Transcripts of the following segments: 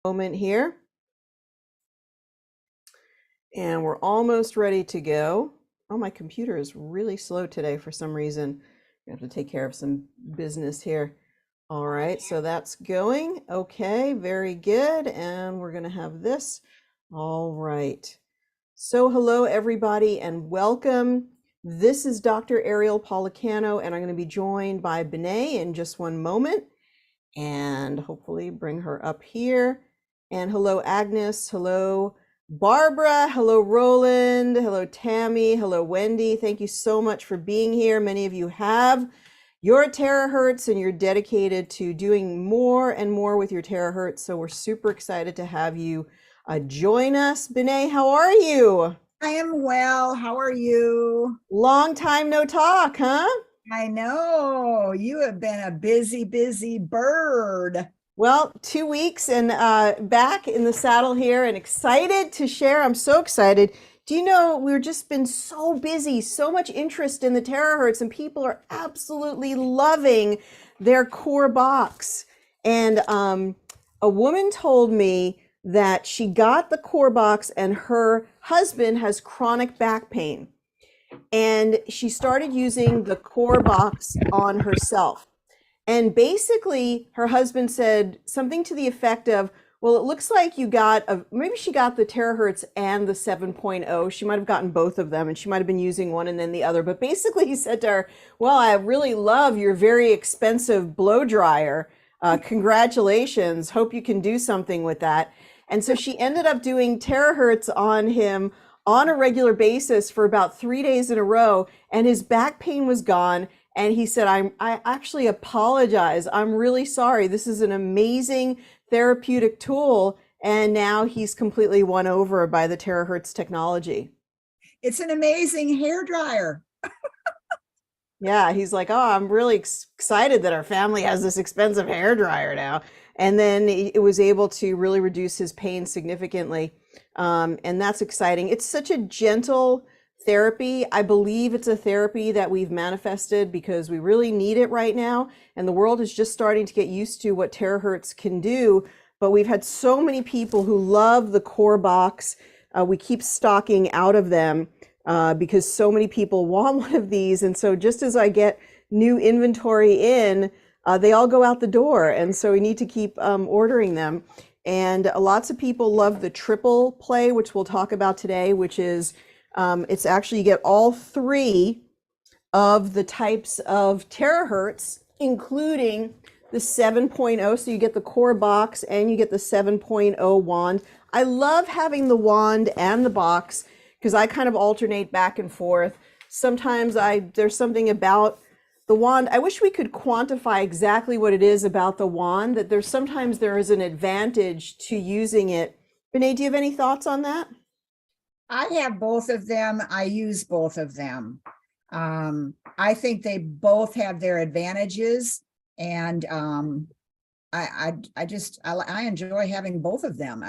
Moment here. And we're almost ready to go. Oh, my computer is really slow today for some reason. I have to take care of some business here. All right, so that's going. Okay, very good. And we're going to have this. All right. So hello, everybody, and welcome. This is Dr. Ariel Policano, and I'm going to be joined by Benet in just one moment. And hopefully bring her up here. And hello, Agnes. Hello, Barbara. Hello, Roland. Hello, Tammy. Hello, Wendy. Thank you so much for being here. Many of you have your terahertz and you're dedicated to doing more and more with your terahertz. So we're super excited to have you join us. Benet, how are you? I am well. How are you? Long time no talk, huh? I know you have been a busy, busy bird. Well, 2 weeks and back in the saddle here and excited to share. I'm so excited. Do you know, we've just been so busy, so much interest in the terahertz, and people are absolutely loving their core box. And a woman told me that she got the core box and her husband has chronic back pain. And she started using the core box on herself. And basically, her husband said something to the effect of, well, it looks like you got, maybe she got the terahertz and the 7.0. She might have gotten both of them, and she might have been using one and then the other. But basically, he said to her, well, I really love your very expensive blow dryer. Congratulations. Hope you can do something with that. And so she ended up doing terahertz on him on a regular basis for about 3 days in a row, and his back pain was gone. And he said, I actually apologize. I'm really sorry. This is an amazing therapeutic tool. And now he's completely won over by the terahertz technology. It's an amazing hair dryer. Yeah, he's like, oh, I'm really excited that our family has this expensive hair dryer now. And then it was able to really reduce his pain significantly. And that's exciting. It's such a gentle therapy. I believe it's a therapy that we've manifested because we really need it right now. And the world is just starting to get used to what terahertz can do. But we've had so many people who love the core box. We keep stocking out of them because so many people want one of these. And so just as I get new inventory in, they all go out the door. And so we need to keep ordering them. And lots of people love the triple play, which we'll talk about today, which is it's actually you get all three of the types of terahertz, including the 7.0. So you get the core box and you get the 7.0 wand. I love having the wand and the box because I kind of alternate back and forth. Sometimes there's something about the wand. I wish we could quantify exactly what it is about the wand, that sometimes there is an advantage to using it. Benet, do you have any thoughts on that? I have both of them. I use both of them. I think they both have their advantages, and I enjoy having both of them.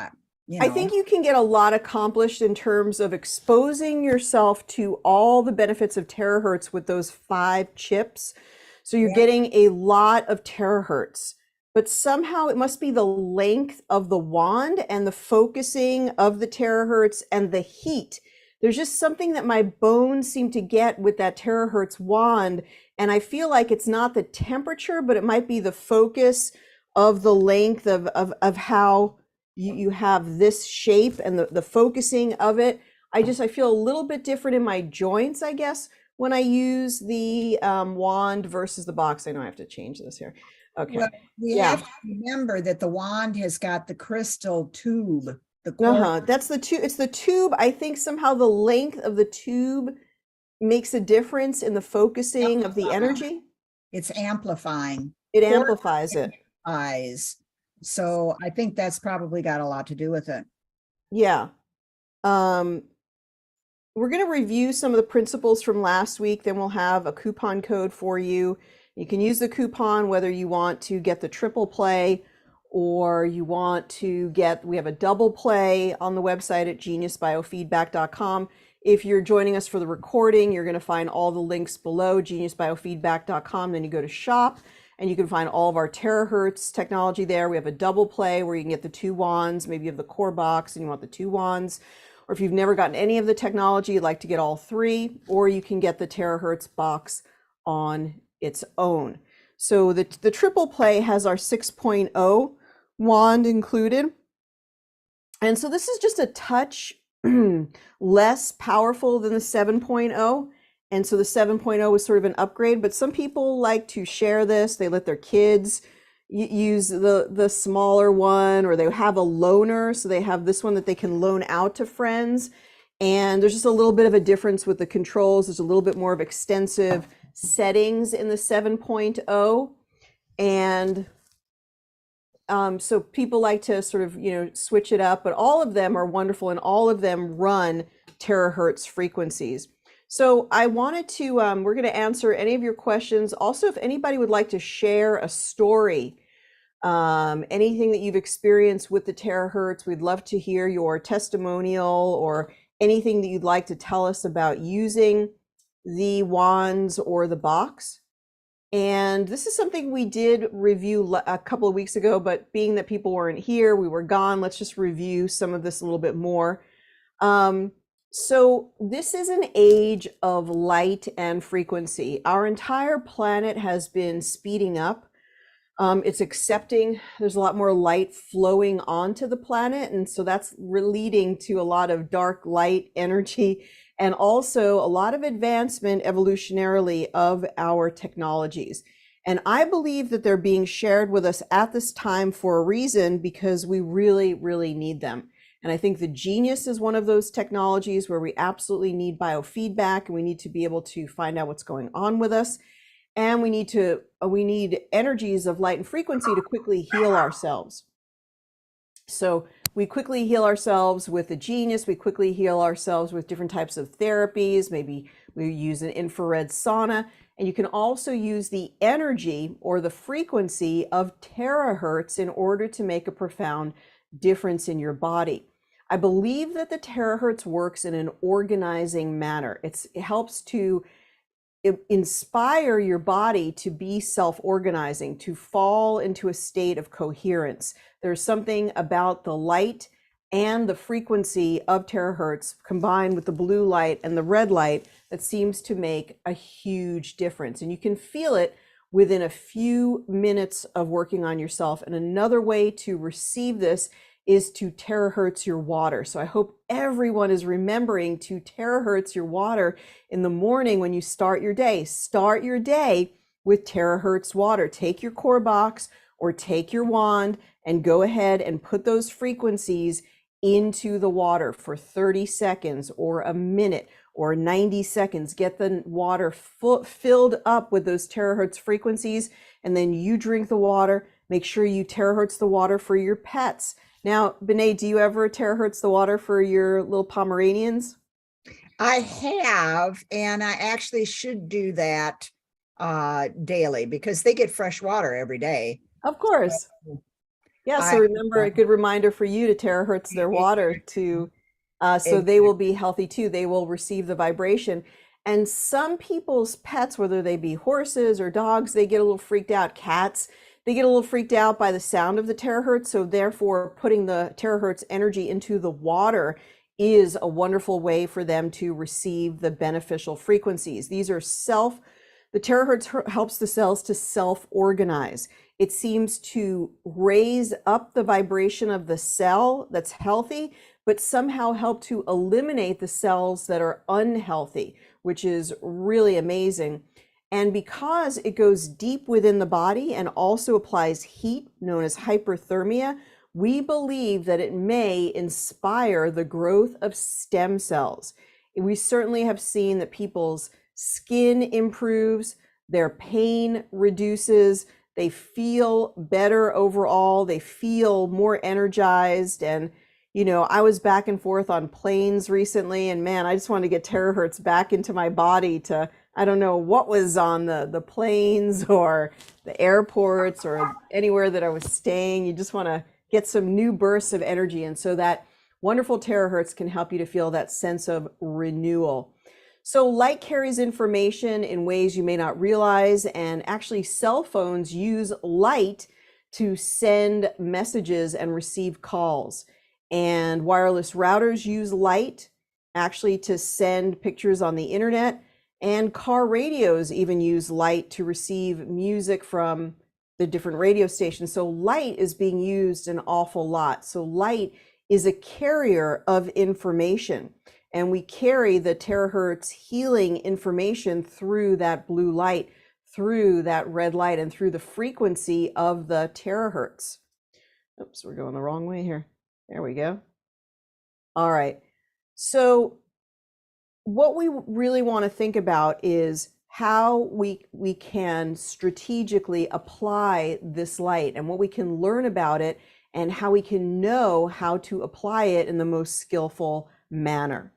I think you can get a lot accomplished in terms of exposing yourself to all the benefits of terahertz with those 5 chips. So you're getting a lot of terahertz, but somehow it must be the length of the wand and the focusing of the terahertz and the heat. There's just something that my bones seem to get with that terahertz wand. And I feel like it's not the temperature, but it might be the focus of the length of how you have this shape and the focusing of it. I feel a little bit different in my joints, I guess, when I use the wand versus the box. I know I have to change this here. Okay. Well, we have to remember that the wand has got the crystal tube. That's the tube. It's the tube. I think somehow the length of the tube makes a difference in the focusing of the energy. It's amplifying. It amplifies it. So I think that's probably got a lot to do with it. Yeah. We're going to review some of the principles from last week. Then we'll have a coupon code for you. You can use the coupon whether you want to get the triple play or you want to get, we have a double play on the website at geniusbiofeedback.com. If you're joining us for the recording, you're going to find all the links below, geniusbiofeedback.com. Then you go to shop and you can find all of our terahertz technology there. We have a double play where you can get the 2 wands. Maybe you have the core box and you want the 2 wands. Or if you've never gotten any of the technology, you'd like to get all 3, or you can get the terahertz box on its own. So the triple play has our 6.0 wand included. And so this is just a touch less powerful than the 7.0. And so the 7.0 was sort of an upgrade, but some people like to share this. They let their kids use the smaller one, or they have a loaner. So they have this one that they can loan out to friends. And there's just a little bit of a difference with the controls. There's a little bit more of extensive settings in the 7.0. And so people like to sort of, switch it up, but all of them are wonderful and all of them run terahertz frequencies. So I wanted to, we're going to answer any of your questions. Also, if anybody would like to share a story, anything that you've experienced with the terahertz, we'd love to hear your testimonial or anything that you'd like to tell us about using the wands or the box. And this is something we did review a couple of weeks ago, but being that people weren't here, we were gone, let's just review some of this a little bit more. So this is an age of light and frequency. Our entire planet has been speeding up. It's accepting there's a lot more light flowing onto the planet. And so that's leading to a lot of dark light energy and also a lot of advancement evolutionarily of our technologies. And I believe that they're being shared with us at this time for a reason, because we really, really need them. And I think the Genius is one of those technologies where we absolutely need biofeedback, and we need to be able to find out what's going on with us. And we need energies of light and frequency to quickly heal ourselves. So we quickly heal ourselves with the Genius. We quickly heal ourselves with different types of therapies. Maybe we use an infrared sauna. And you can also use the energy or the frequency of terahertz in order to make a profound difference in your body. I believe that the terahertz works in an organizing manner. It helps to inspire your body to be self-organizing, to fall into a state of coherence. There's something about the light and the frequency of terahertz combined with the blue light and the red light that seems to make a huge difference. And you can feel it within a few minutes of working on yourself. And another way to receive this is to terahertz your water. So I hope everyone is remembering to terahertz your water in the morning when you start your day. Start your day with terahertz water. Take your core box or take your wand and go ahead and put those frequencies into the water for 30 seconds or a minute or 90 seconds. Get the water filled up with those terahertz frequencies, and then you drink the water. Make sure you terahertz the water for your pets. Now, Benet, do you ever terahertz the water for your little Pomeranians? I have, and I actually should do that daily because they get fresh water every day. Of course. Yeah, so remember, a good reminder for you to terahertz their water to so they will be healthy too. They will receive the vibration. And some people's pets, whether they be horses or dogs, they get a little freaked out. Cats, they get a little freaked out by the sound of the terahertz. So therefore, putting the terahertz energy into the water is a wonderful way for them to receive the beneficial frequencies. These are the terahertz helps the cells to self-organize. It seems to raise up the vibration of the cell that's healthy, but somehow help to eliminate the cells that are unhealthy, which is really amazing. And because it goes deep within the body and also applies heat, known as hyperthermia, we believe that it may inspire the growth of stem cells. We certainly have seen that people's skin improves, their pain reduces, they feel better overall, they feel more energized. And I was back and forth on planes recently, and man, I just wanted to get terahertz back into my body to, I don't know what was on the planes or the airports or anywhere that I was staying. You just want to get some new bursts of energy. And so that wonderful terahertz can help you to feel that sense of renewal. So light carries information in ways you may not realize, and actually cell phones use light to send messages and receive calls. And wireless routers use light actually to send pictures on the internet, and car radios even use light to receive music from the different radio stations. So light is being used an awful lot. So light is a carrier of information, and we carry the terahertz healing information through that blue light, through that red light, and through the frequency of the terahertz. Oops, we're going the wrong way here. There we go. All right. So what we really want to think about is how we can strategically apply this light, and what we can learn about it, and how we can know how to apply it in the most skillful manner.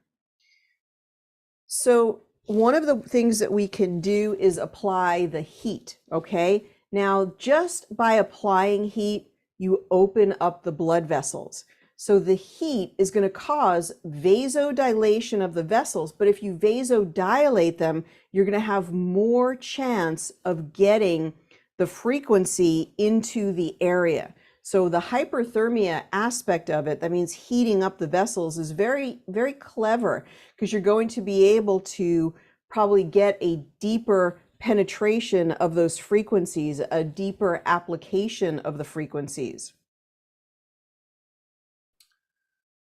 So one of the things that we can do is apply the heat, okay? Now, just by applying heat, you open up the blood vessels. So the heat is going to cause vasodilation of the vessels, but if you vasodilate them, you're going to have more chance of getting the frequency into the area. So the hyperthermia aspect of it, that means heating up the vessels, is very, very clever, because you're going to be able to probably get a deeper penetration of those frequencies, a deeper application of the frequencies.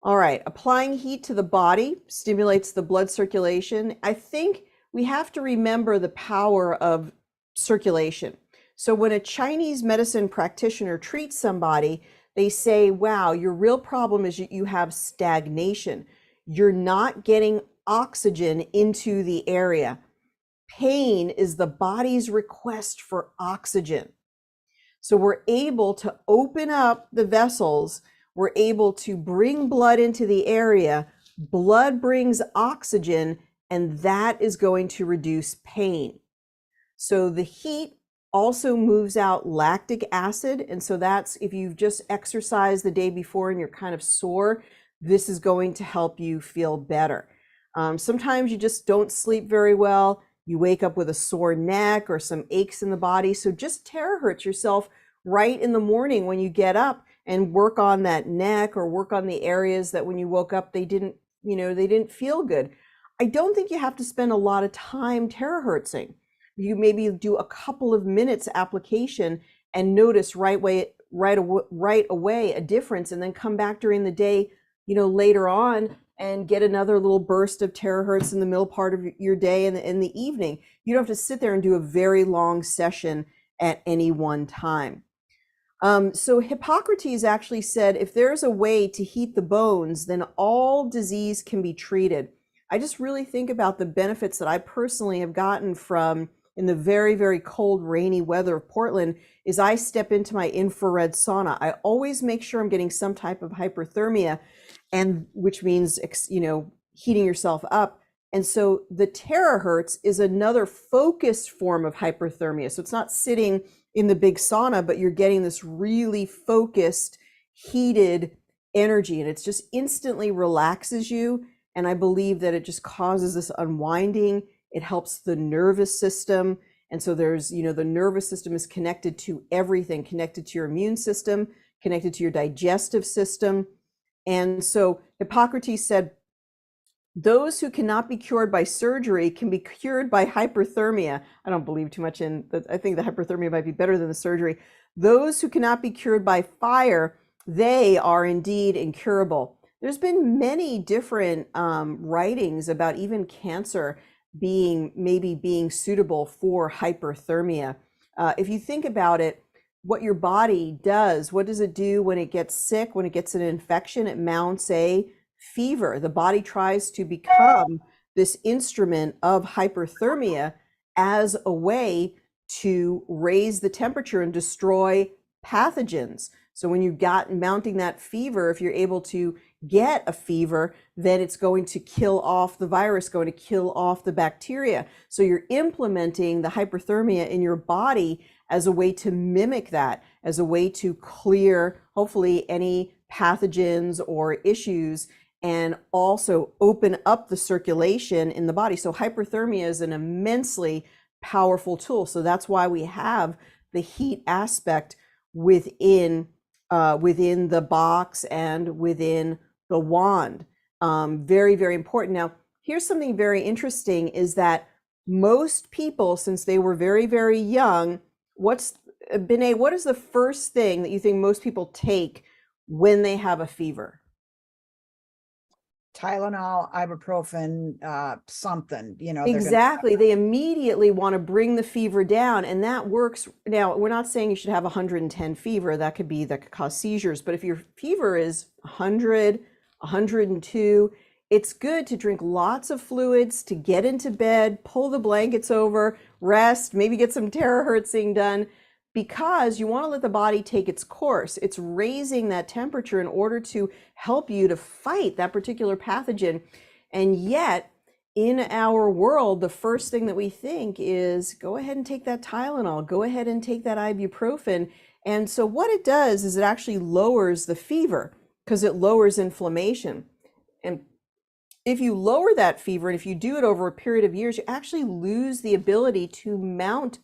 All right, applying heat to the body stimulates the blood circulation. I think we have to remember the power of circulation. So when a Chinese medicine practitioner treats somebody, they say, wow, your real problem is you have stagnation. You're not getting oxygen into the area. Pain is the body's request for oxygen. So we're able to open up the vessels. We're able to bring blood into the area. Blood brings oxygen, and that is going to reduce pain. So the heat also moves out lactic acid. And so that's, if you've just exercised the day before and you're kind of sore, this is going to help you feel better. Sometimes you just don't sleep very well. You wake up with a sore neck or some aches in the body. So just terahertz yourself right in the morning when you get up, and work on that neck, or work on the areas that when you woke up, they didn't feel good. I don't think you have to spend a lot of time terahertzing. You maybe do a couple of minutes application and notice right away a difference, and then come back during the day, later on, and get another little burst of terahertz in the middle part of your day and in the evening. You don't have to sit there and do a very long session at any one time. So Hippocrates actually said, if there's a way to heat the bones, then all disease can be treated. I just really think about the benefits that I personally have gotten from, in the very, very cold, rainy weather of Portland, is I step into my infrared sauna. I always make sure I'm getting some type of hyperthermia, and which means, heating yourself up. And so the terahertz is another focused form of hyperthermia. So it's not sitting in the big sauna, but you're getting this really focused, heated energy, and it's just instantly relaxes you. And I believe that it just causes this unwinding. It helps the nervous system. And so there's, the nervous system is connected to everything, connected to your immune system, connected to your digestive system. And so Hippocrates said, those who cannot be cured by surgery can be cured by hyperthermia. I don't believe too much in that. I think the hyperthermia might be better than the surgery. Those who cannot be cured by fire, they are indeed incurable. There's been many different writings about even cancer being suitable for hyperthermia. If you think about it, what your body does, what does it do when it gets sick, when it gets an infection? It mounts a fever. The body tries to become this instrument of hyperthermia as a way to raise the temperature and destroy pathogens. So when you got mounting that fever, if you're able to get a fever, then it's going to kill off the virus, going to kill off the bacteria. So you're implementing the hyperthermia in your body as a way to mimic that, as a way to clear, hopefully, any pathogens or issues. and also open up the circulation in the body. So hyperthermia is an immensely powerful tool. So that's why we have the heat aspect within within the box and within the wand. Very, very important. Now, here's something very interesting is that most people, since they were very, very young, Bené, what is the first thing that you think most people take when they have a fever? Tylenol, ibuprofen, something, you know, they're going to. Exactly. They immediately want to bring the fever down, and that works. Now, we're not saying you should have 110 fever. That could cause seizures. But if your fever is 100, 102, it's good to drink lots of fluids, to get into bed, pull the blankets over, rest, maybe get some terahertzing done, because you want to let the body take its course. It's raising that temperature in order to help you to fight that particular pathogen. And yet, in our world, the first thing that we think is go ahead and take that Tylenol, go ahead and take that ibuprofen. And so what it does is it actually lowers the fever because it lowers inflammation. And if you lower that fever, and if you do it over a period of years, you actually lose the ability to mount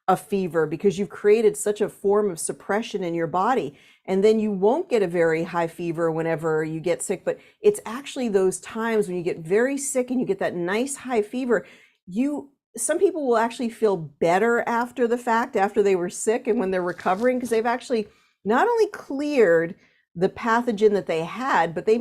a fever because you've created such a form of suppression in your body. And then you won't get a very high fever whenever you get sick. But it's actually those times when you get very sick and you get that nice high fever, some people will actually feel better after the fact, after they were sick and when they're recovering, because they've actually not only cleared the pathogen that they had, but that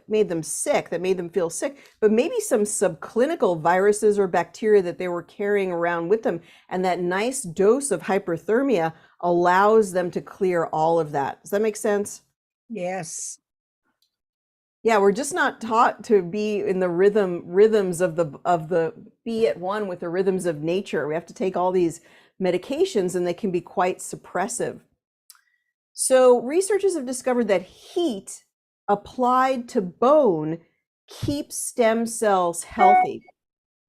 made them sick, that made them feel sick, but maybe some subclinical viruses or bacteria that they were carrying around with them. And that nice dose of hyperthermia allows them to clear all of that. Does that make sense? Yes. Yeah, we're just not taught to be in the rhythms of the be at one with the rhythms of nature. We have to take all these medications and they can be quite suppressive. So researchers have discovered that heat applied to bone keeps stem cells healthy.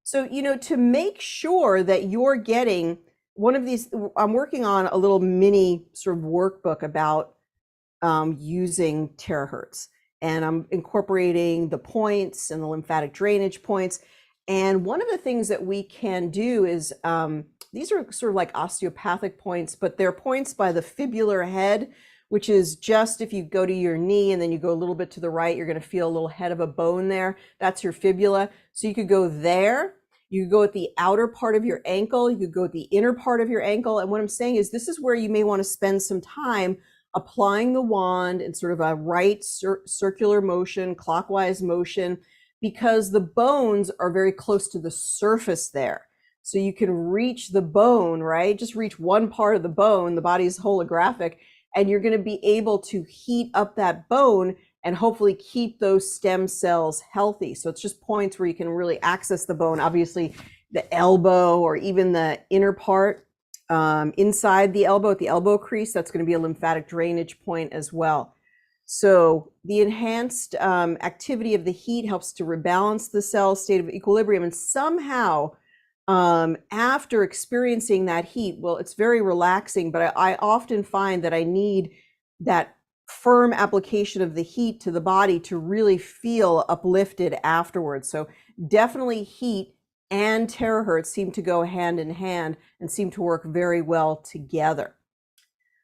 So, to make sure that you're getting one of these, I'm working on a little mini sort of workbook about using terahertz. And I'm incorporating the points and the lymphatic drainage points. And one of the things that we can do is these are sort of like osteopathic points, but they're points by the fibular head, which is just if you go to your knee and then you go a little bit to the right, you're going to feel a little head of a bone there. That's your fibula. So you could go there. You could go at the outer part of your ankle. You could go at the inner part of your ankle. And what I'm saying is this is where you may want to spend some time applying the wand in sort of a right circular motion, clockwise motion, because the bones are very close to the surface there. So you can reach the bone, right? Just reach one part of the bone. The body's holographic, and you're going to be able to heat up that bone and hopefully keep those stem cells healthy. So it's just points where you can really access the bone. Obviously, the elbow or even the inner part inside the elbow, at the elbow crease, that's going to be a lymphatic drainage point as well. So the enhanced activity of the heat helps to rebalance the cell state of equilibrium. And somehow, after experiencing that heat, well, it's very relaxing, but I often find that I need that firm application of the heat to the body to really feel uplifted afterwards. So definitely heat and terahertz seem to go hand in hand and seem to work very well together.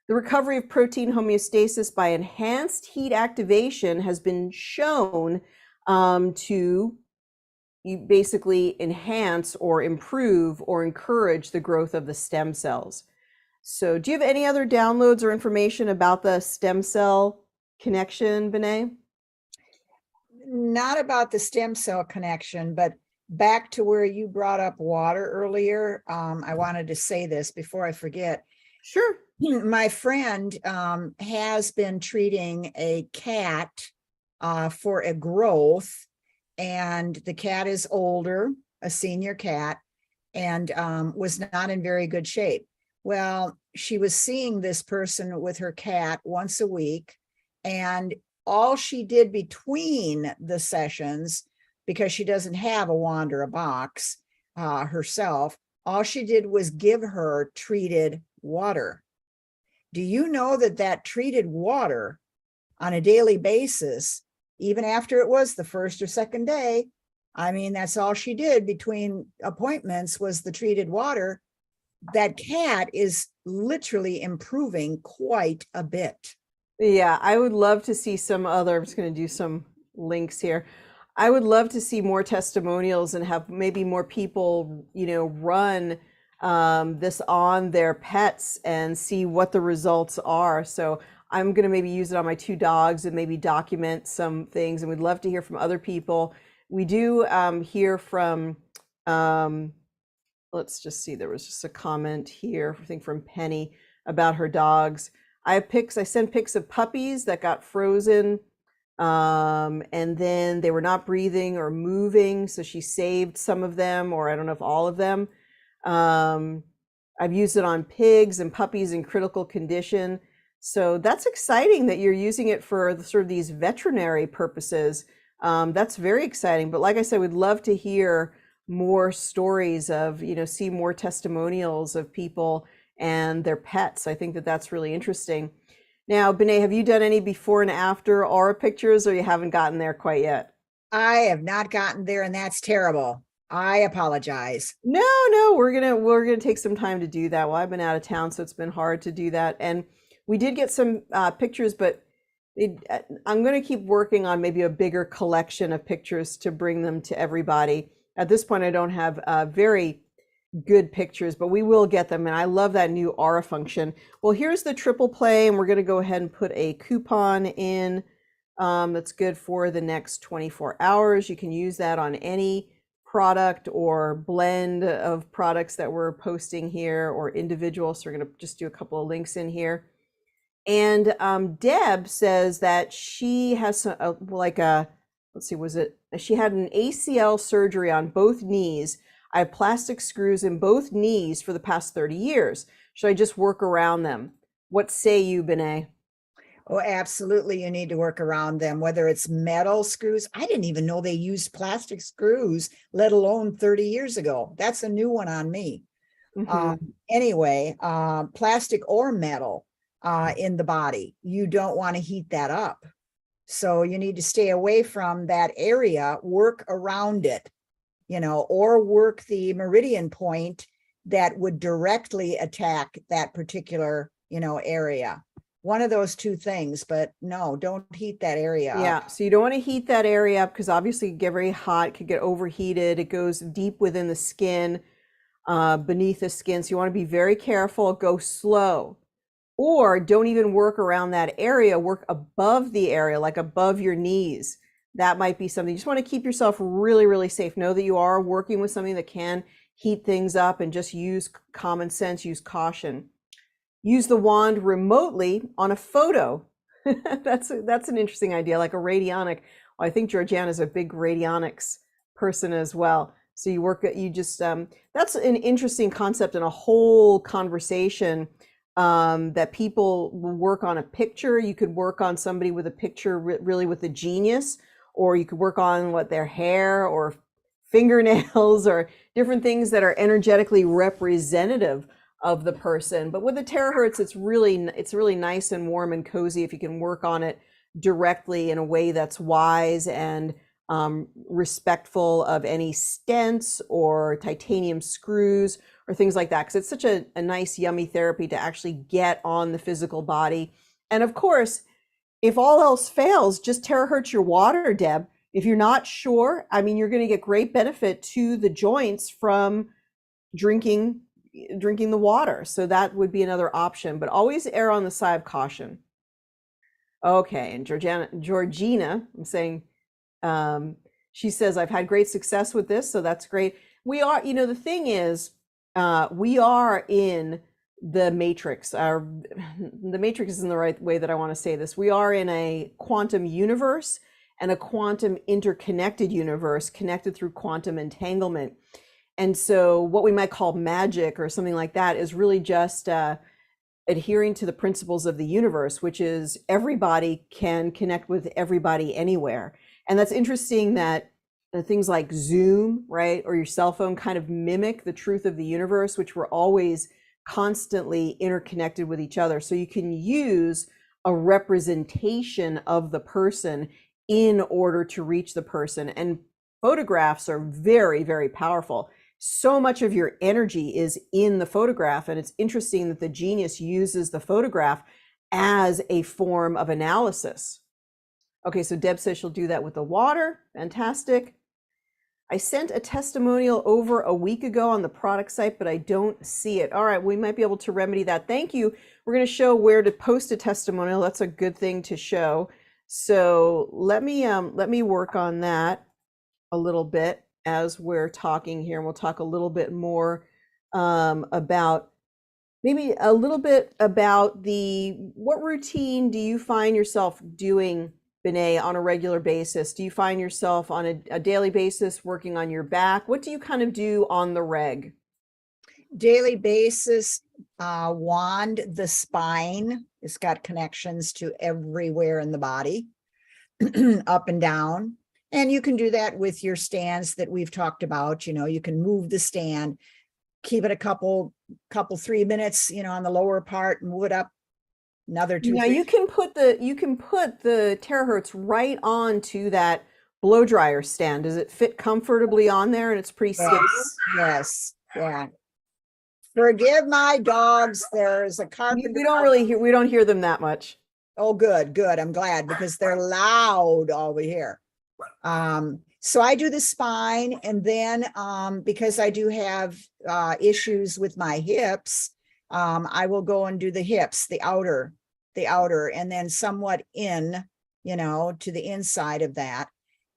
The recovery of protein homeostasis by enhanced heat activation has been shown to basically enhance or improve or encourage the growth of the stem cells. So do you have any other downloads or information about the stem cell connection, Bené? Not about the stem cell connection, but back to where you brought up water earlier. I wanted to say this before I forget. Sure. My friend has been treating a cat for a growth, and the cat is older, a senior cat, and was not in very good shape. Well, she was seeing this person with her cat once a week, and all she did between the sessions, because she doesn't have a wand or a box herself, all she did was give her treated water. Do you know that treated water on a daily basis even after it was the first or second day. I mean, that's all she did between appointments was the treated water. That cat is literally improving quite a bit. Yeah, I would love to see some other, I'm just going to do some links here. I would love to see more testimonials and have maybe more people, run this on their pets and see what the results are. So I'm going to maybe use it on my two dogs and maybe document some things. And we'd love to hear from other people. We do hear from, let's just see, there was just a comment here, I think from Penny about her dogs. I sent pics of puppies that got frozen, and then they were not breathing or moving. So she saved some of them, or I don't know if all of them. I've used it on pigs and puppies in critical condition. So that's exciting that you're using it for sort of these veterinary purposes. That's very exciting. But like I said, we'd love to hear more stories of, see more testimonials of people and their pets. I think that that's really interesting. Now, Benet, have you done any before and after aura pictures, or you haven't gotten there quite yet? I have not gotten there, and that's terrible. I apologize. No, we're gonna take some time to do that. Well, I've been out of town, so it's been hard to do that. And we did get some pictures, but I'm gonna keep working on maybe a bigger collection of pictures to bring them to everybody. At this point, I don't have very good pictures, but we will get them. And I love that new aura function. Well, here's the triple play, and we're going to go ahead and put a coupon in that's good for the next 24 hours. You can use that on any product or blend of products that we're posting here or individual. So we're going to just do a couple of links in here. And Deb says that she has let's see, she had an ACL surgery on both knees. I have plastic screws in both knees for the past 30 years. Should I just work around them? What say you, Benet? Oh, absolutely. You need to work around them, whether it's metal screws. I didn't even know they used plastic screws, let alone 30 years ago. That's a new one on me. Anyway, plastic or metal in the body, you don't want to heat that up. So you need to stay away from that area, work around it. Or work the meridian point that would directly attack that particular, area. One of those two things, but no, don't heat that area up. Yeah, so you don't want to heat that area up because obviously it could get very hot, it could get overheated. It goes deep within the skin, beneath the skin. So you want to be very careful, go slow. Or don't even work around that area, work above the area, like above your knees. That might be something. You just want to keep yourself really, really safe. Know that you are working with something that can heat things up, and just use common sense, use caution. Use the wand remotely on a photo. That's an interesting idea, like a radionic. Well, I think Georgiana's a big radionics person as well. So that's an interesting concept and a whole conversation that people will work on a picture. You could work on somebody with a picture really with a genius, or you could work on their hair or fingernails or different things that are energetically representative of the person. But with the terahertz, it's really nice and warm and cozy if you can work on it directly in a way that's wise and respectful of any stents or titanium screws or things like that, because it's such a nice, yummy therapy to actually get on the physical body. And of course, if all else fails, just terahertz your water, Deb. If you're not sure, I mean, you're going to get great benefit to the joints from drinking the water. So that would be another option, but always err on the side of caution. Okay, and Georgina, I'm saying, she says, I've had great success with this, so that's great. We are, the thing is, we are in the matrix. The matrix isn't the right way that I want to say this. We are in a quantum universe and a quantum interconnected universe connected through quantum entanglement. And so what we might call magic or something like that is really just adhering to the principles of the universe, which is everybody can connect with everybody anywhere. And that's interesting that things like Zoom, right, or your cell phone kind of mimic the truth of the universe, which we're always constantly interconnected with each other. So you can use a representation of the person in order to reach the person. And photographs are very, very powerful. So much of your energy is in the photograph. And it's interesting that the genius uses the photograph as a form of analysis. Okay, so Deb says she'll do that with the water. Fantastic. I sent a testimonial over a week ago on the product site, but I don't see it. All right, we might be able to remedy that. Thank you. We're going to show where to post a testimonial. That's a good thing to show. So let me work on that a little bit as we're talking here, and we'll talk a little bit more about maybe a little bit about what routine do you find yourself doing, Benet, on a regular basis? Do you find yourself on a daily basis working on your back? What do you kind of do on the reg? Daily basis, wand the spine. It's got connections to everywhere in the body, up and down. And you can do that with your stands that we've talked about. You know, you can move the stand, keep it a couple 3 minutes, you know, on the lower part, move it up another 2. Now you can put the Terahertz right onto that blow dryer stand. Does it fit comfortably on there, and it's pretty stable? Yes, yeah. Forgive my dogs. There's a carpenter. We don't hear them that much. Oh, good. I'm glad, because they're loud over here. So I do the spine, and then because I do have issues with my hips, I will go and do the hips, the outer, and then somewhat in, you know, to the inside of that.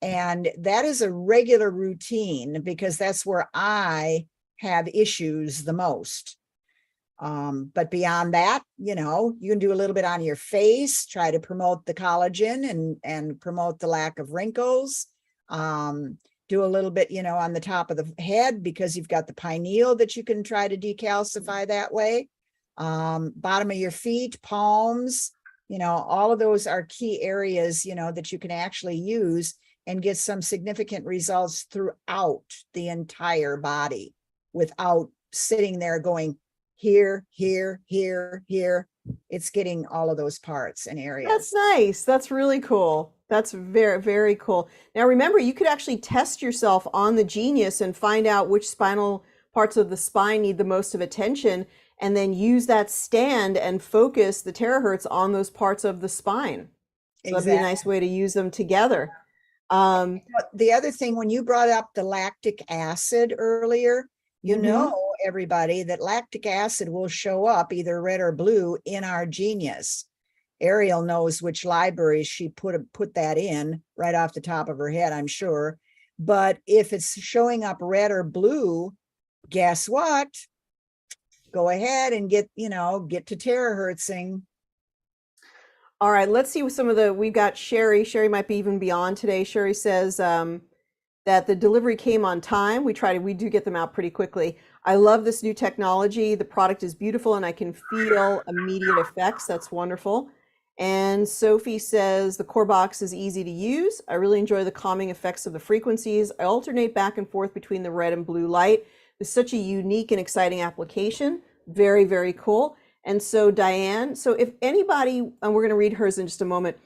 And that is a regular routine, because that's where I have issues the most. But beyond that, you know, you can do a little bit on your face, try to promote the collagen and promote the lack of wrinkles. Do a little bit, you know, on the top of the head, because you've got the pineal that you can try to decalcify that way. Bottom of your feet, palms, you know, all of those are key areas, you know, that you can actually use and get some significant results throughout the entire body without sitting there going here. It's getting all of those parts and areas. That's nice. That's really cool. That's very, very cool. Now, remember, you could actually test yourself on the Genius and find out which spinal parts of the spine need the most of attention, and then use that stand and focus the terahertz on those parts of the spine. So that'd be a nice way to use them together. The other thing, when you brought up the lactic acid earlier, you know, everybody, that lactic acid will show up either red or blue in our Genius. Ariel knows which library she put that in right off the top of her head, I'm sure. But if it's showing up red or blue, guess what? Go ahead and get to terahertzing. All right, let's see what we've got Sherry. Sherry might be even beyond today. Sherry says that the delivery came on time. We do get them out pretty quickly. I love this new technology. The product is beautiful and I can feel immediate effects. That's wonderful. And Sophie says the core box is easy to use. I really enjoy the calming effects of the frequencies. I alternate back and forth between the red and blue light. It's such a unique and exciting application. Very, very cool. And so Diane, so if anybody, and we're going to read hers in just a moment,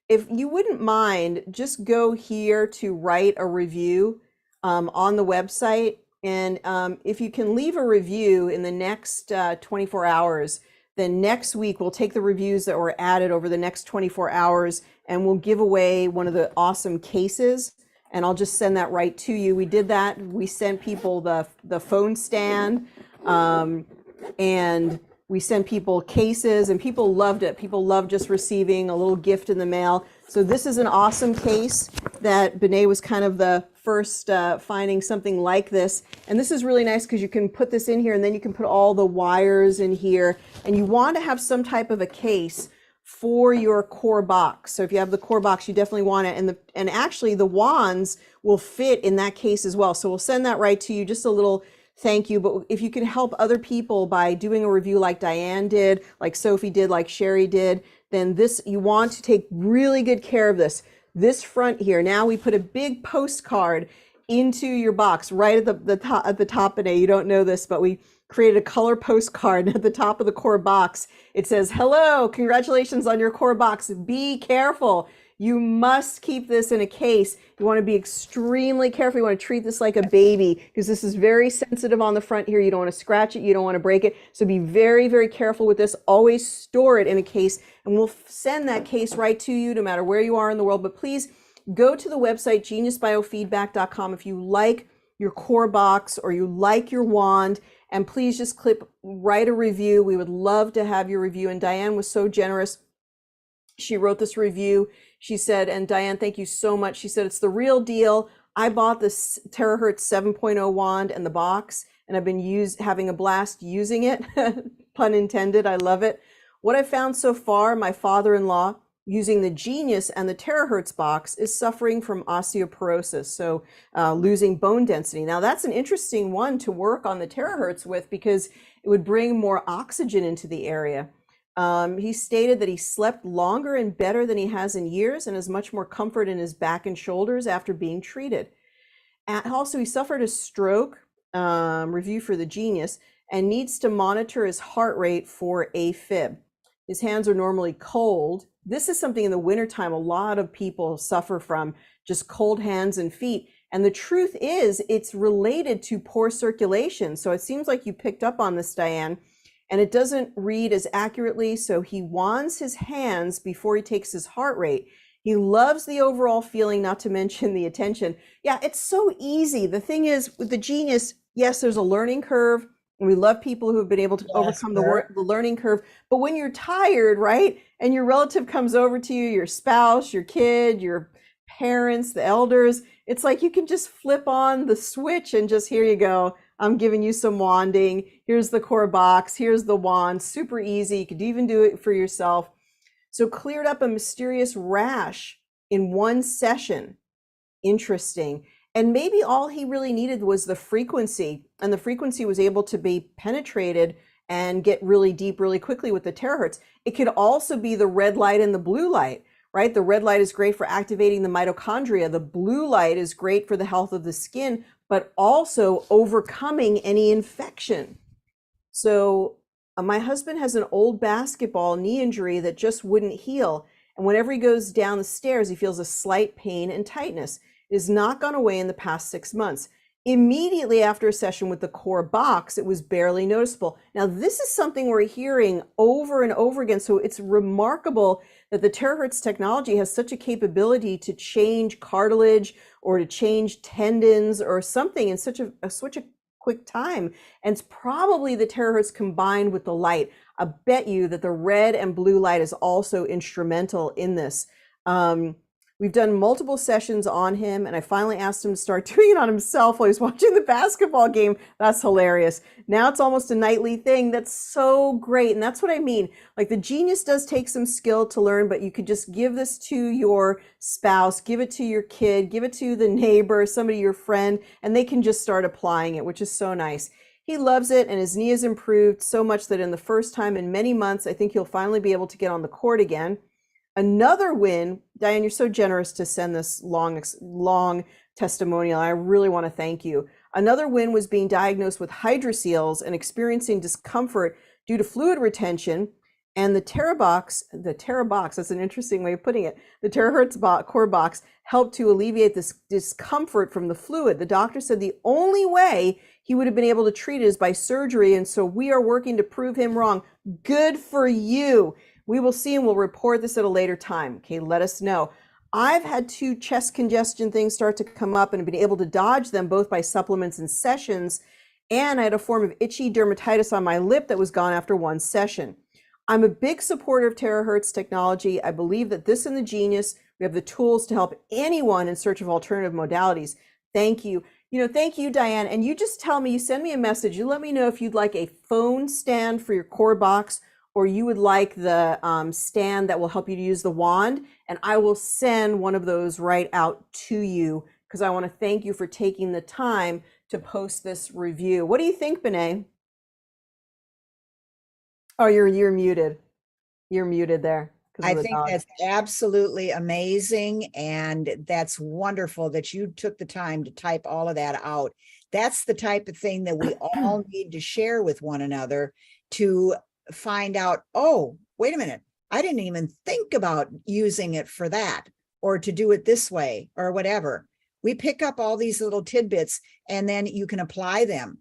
if you wouldn't mind, just go here to write a review on the website. And if you can leave a review in the next 24 hours, then next week we'll take the reviews that were added over the next 24 hours and we'll give away one of the awesome cases. And I'll just send that right to you. We did that. We sent people the phone stand and we sent people cases, and people loved it. People loved just receiving a little gift in the mail. So this is an awesome case that Benet was kind of the first finding something like this. And this is really nice because you can put this in here and then you can put all the wires in here. And you want to have some type of a case for your core box. So if you have the core box, you definitely want it. And actually the wands will fit in that case as well. So we'll send that right to you, just a little thank you. But if you can help other people by doing a review like Diane did, like Sophie did, like Sherry did, then you want to take really good care of this. This front here, now we put a big postcard into your box right at the top, and you don't know this, but we created a color postcard at the top of the core box. It says, hello, congratulations on your core box. Be careful. You must keep this in a case. You want to be extremely careful. You want to treat this like a baby because this is very sensitive on the front here. You don't want to scratch it. You don't want to break it. So be very, very careful with this. Always store it in a case, and we'll send that case right to you no matter where you are in the world. But please go to the website geniusbiofeedback.com if you like your core box or you like your wand, and please just write a review. We would love to have your review. And Diane was so generous. She wrote this review. She said, and Diane, thank you so much. She said, it's the real deal. I bought this Terahertz 7.0 wand and the box, and I've been having a blast using it. Pun intended. I love it. What I found so far, my father-in-law using the Genius and the Terahertz box is suffering from osteoporosis, so losing bone density. Now that's an interesting one to work on the Terahertz with because it would bring more oxygen into the area. He stated that he slept longer and better than he has in years and has much more comfort in his back and shoulders after being treated. Also, he suffered a stroke, review for the Genius, and needs to monitor his heart rate for AFib. His hands are normally cold. This is something in the wintertime a lot of people suffer from, just cold hands and feet. And the truth is, it's related to poor circulation. So it seems like you picked up on this, Diane, and it doesn't read as accurately. So he wands his hands before he takes his heart rate. He loves the overall feeling, not to mention the attention. Yeah, it's so easy. The thing is, with the Genius, yes, there's a learning curve. And we love people who have been able to overcome the learning curve. But when you're tired, right, and your relative comes over to you, your spouse, your kid, your parents, the elders, it's like you can just flip on the switch and just, here you go. I'm giving you some wanding. Here's the core box. Here's the wand. Super easy. You could even do it for yourself. So cleared up a mysterious rash in one session. Interesting. And maybe all he really needed was the frequency, and the frequency was able to be penetrated and get really deep really quickly with the terahertz. It could also be the red light and the blue light, right? The red light is great for activating the mitochondria. The blue light is great for the health of the skin, but also overcoming any infection. So my husband has an old basketball knee injury that just wouldn't heal. And whenever he goes down the stairs, he feels a slight pain and tightness. It has not gone away in the past 6 months. Immediately after a session with the core box, it was barely noticeable. Now, this is something we're hearing over and over again. So it's remarkable that the Terahertz technology has such a capability to change cartilage or to change tendons or something in such a quick time. And it's probably the Terahertz combined with the light. I bet you that the red and blue light is also instrumental in this. We've done multiple sessions on him, and I finally asked him to start doing it on himself while he's watching the basketball game. That's hilarious. Now it's almost a nightly thing. That's so great. And that's what I mean. Like, the Genius does take some skill to learn, but you could just give this to your spouse, give it to your kid, give it to the neighbor, somebody, your friend, and they can just start applying it, which is so nice. He loves it, and his knee has improved so much that in the first time in many months, I think he'll finally be able to get on the court again. Another win, Diane, you're so generous to send this long testimonial. I really want to thank you. Another win was being diagnosed with hydrocele and experiencing discomfort due to fluid retention. And the Terabox, that's an interesting way of putting it, the Terahertz core box helped to alleviate this discomfort from the fluid. The doctor said the only way he would have been able to treat it is by surgery. And so we are working to prove him wrong. Good for you. We will see, and we'll report this at a later time. Okay, let us know. I've had 2 chest congestion things start to come up and been able to dodge them both by supplements and sessions. And I had a form of itchy dermatitis on my lip that was gone after 1 session. I'm a big supporter of Terahertz technology. I believe that this and the Genius, we have the tools to help anyone in search of alternative modalities. Thank you. Thank you, Diane. And you just tell me, you send me a message. You let me know if you'd like a phone stand for your core box, or you would like the stand that will help you to use the wand, and I will send one of those right out to you because I want to thank you for taking the time to post this review. What do you think, Benet? Oh, you're muted. You're muted there. I think that's absolutely amazing, and that's wonderful that you took the time to type all of that out. That's the type of thing that we all need to share with one another to find out, oh, wait a minute, I didn't even think about using it for that. or to do it this way or whatever. We pick up all these little tidbits and then you can apply them,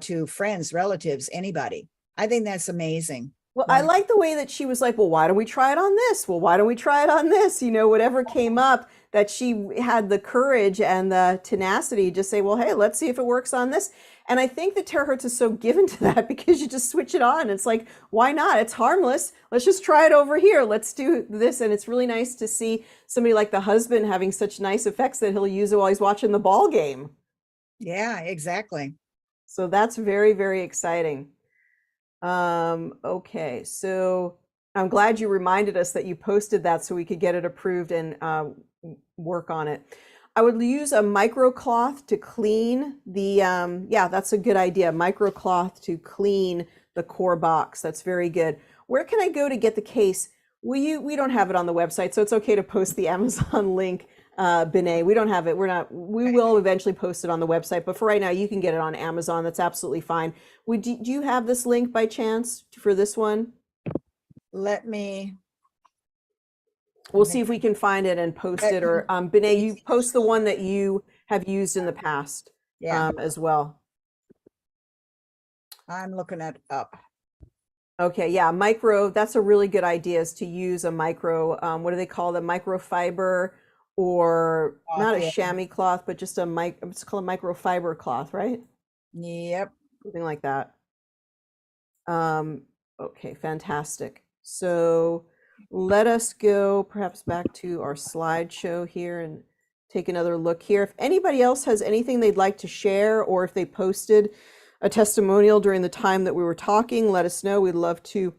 to friends, relatives, anybody. I think that's amazing. Well, I like the way that she was like, well, why don't we try it on this? Well, why don't we try it on this? Whatever came up, that she had the courage and the tenacity to just say, well, hey, let's see if it works on this. And I think that terahertz is so given to that because you just switch it on. It's like, why not? It's harmless. Let's just try it over here. Let's do this. And it's really nice to see somebody like the husband having such nice effects that he'll use it while he's watching the ball game. Yeah, exactly. So that's very, very exciting. Okay, so I'm glad you reminded us that you posted that so we could get it approved and work on it. I would use a microcloth to clean the, yeah, that's a good idea. Microcloth to clean the core box. That's very good. Where can I go to get the case? We don't have it on the website, so it's okay to post the Amazon link. Benet, we don't have it. We will eventually post it on the website, but for right now, you can get it on Amazon. That's absolutely fine. Do you have this link by chance for this one? We'll see if we can find it and post it, or Benet, you post the one that you have used in the past, as well. I'm looking it up. Okay, yeah, that's a really good idea, is to use a micro, what do they call them? Microfiber, or not a chamois cloth, but just it's called a microfiber cloth, right? Yep. Something like that. Okay, fantastic. So let us go perhaps back to our slideshow here and take another look here. If anybody else has anything they'd like to share, or if they posted a testimonial during the time that we were talking, let us know. We'd love to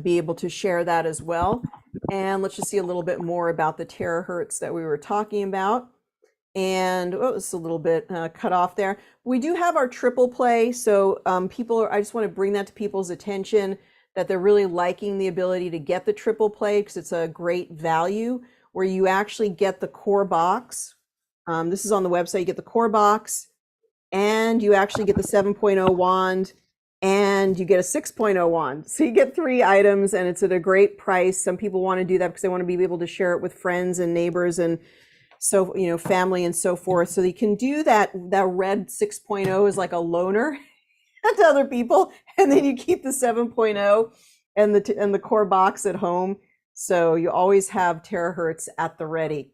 be able to share that as well. And let's just see a little bit more about the terahertz that we were talking about. And it's a little bit cut off there. We do have our triple play. So I just want to bring that to people's attention, that they're really liking the ability to get the triple play, because it's a great value where you actually get the core box. This is on the website. You get the core box, and you actually get the 7.0 wand, and you get a 6.0 wand. So you get 3 items, and it's at a great price. Some people want to do that because they want to be able to share it with friends and neighbors and family and so forth. So you can do that. That red 6.0 is like a loaner to other people, and then you keep the 7.0 and the core box at home. So you always have terahertz at the ready.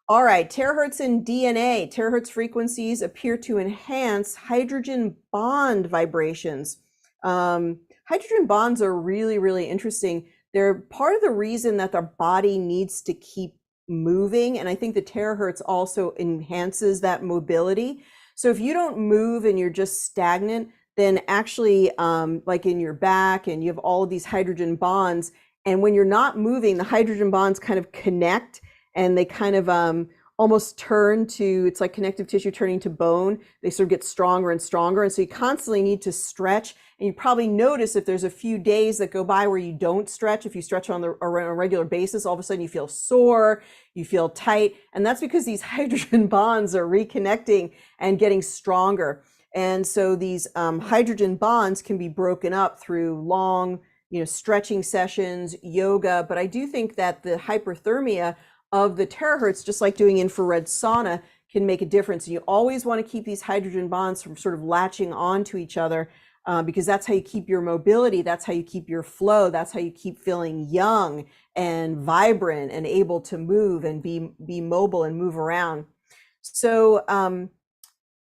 All right, terahertz in DNA. Terahertz frequencies appear to enhance hydrogen bond vibrations. Hydrogen bonds are really, really interesting. They're part of the reason that the body needs to keep moving. And I think the terahertz also enhances that mobility. So if you don't move and you're just stagnant, then actually like in your back, and you have all of these hydrogen bonds, and when you're not moving, the hydrogen bonds kind of connect, and they kind of almost turn to, it's like connective tissue turning to bone. They sort of get stronger and stronger. And so you constantly need to stretch. And you probably notice if there's a few days that go by where you don't stretch, if you stretch on a regular basis, all of a sudden you feel sore, you feel tight. And that's because these hydrogen bonds are reconnecting and getting stronger. And so these hydrogen bonds can be broken up through long, stretching sessions, yoga. But I do think that the hyperthermia of the terahertz, just like doing infrared sauna, can make a difference. You always want to keep these hydrogen bonds from sort of latching onto each other, because that's how you keep your mobility, that's how you keep your flow, that's how you keep feeling young and vibrant and able to move and be mobile and move around. So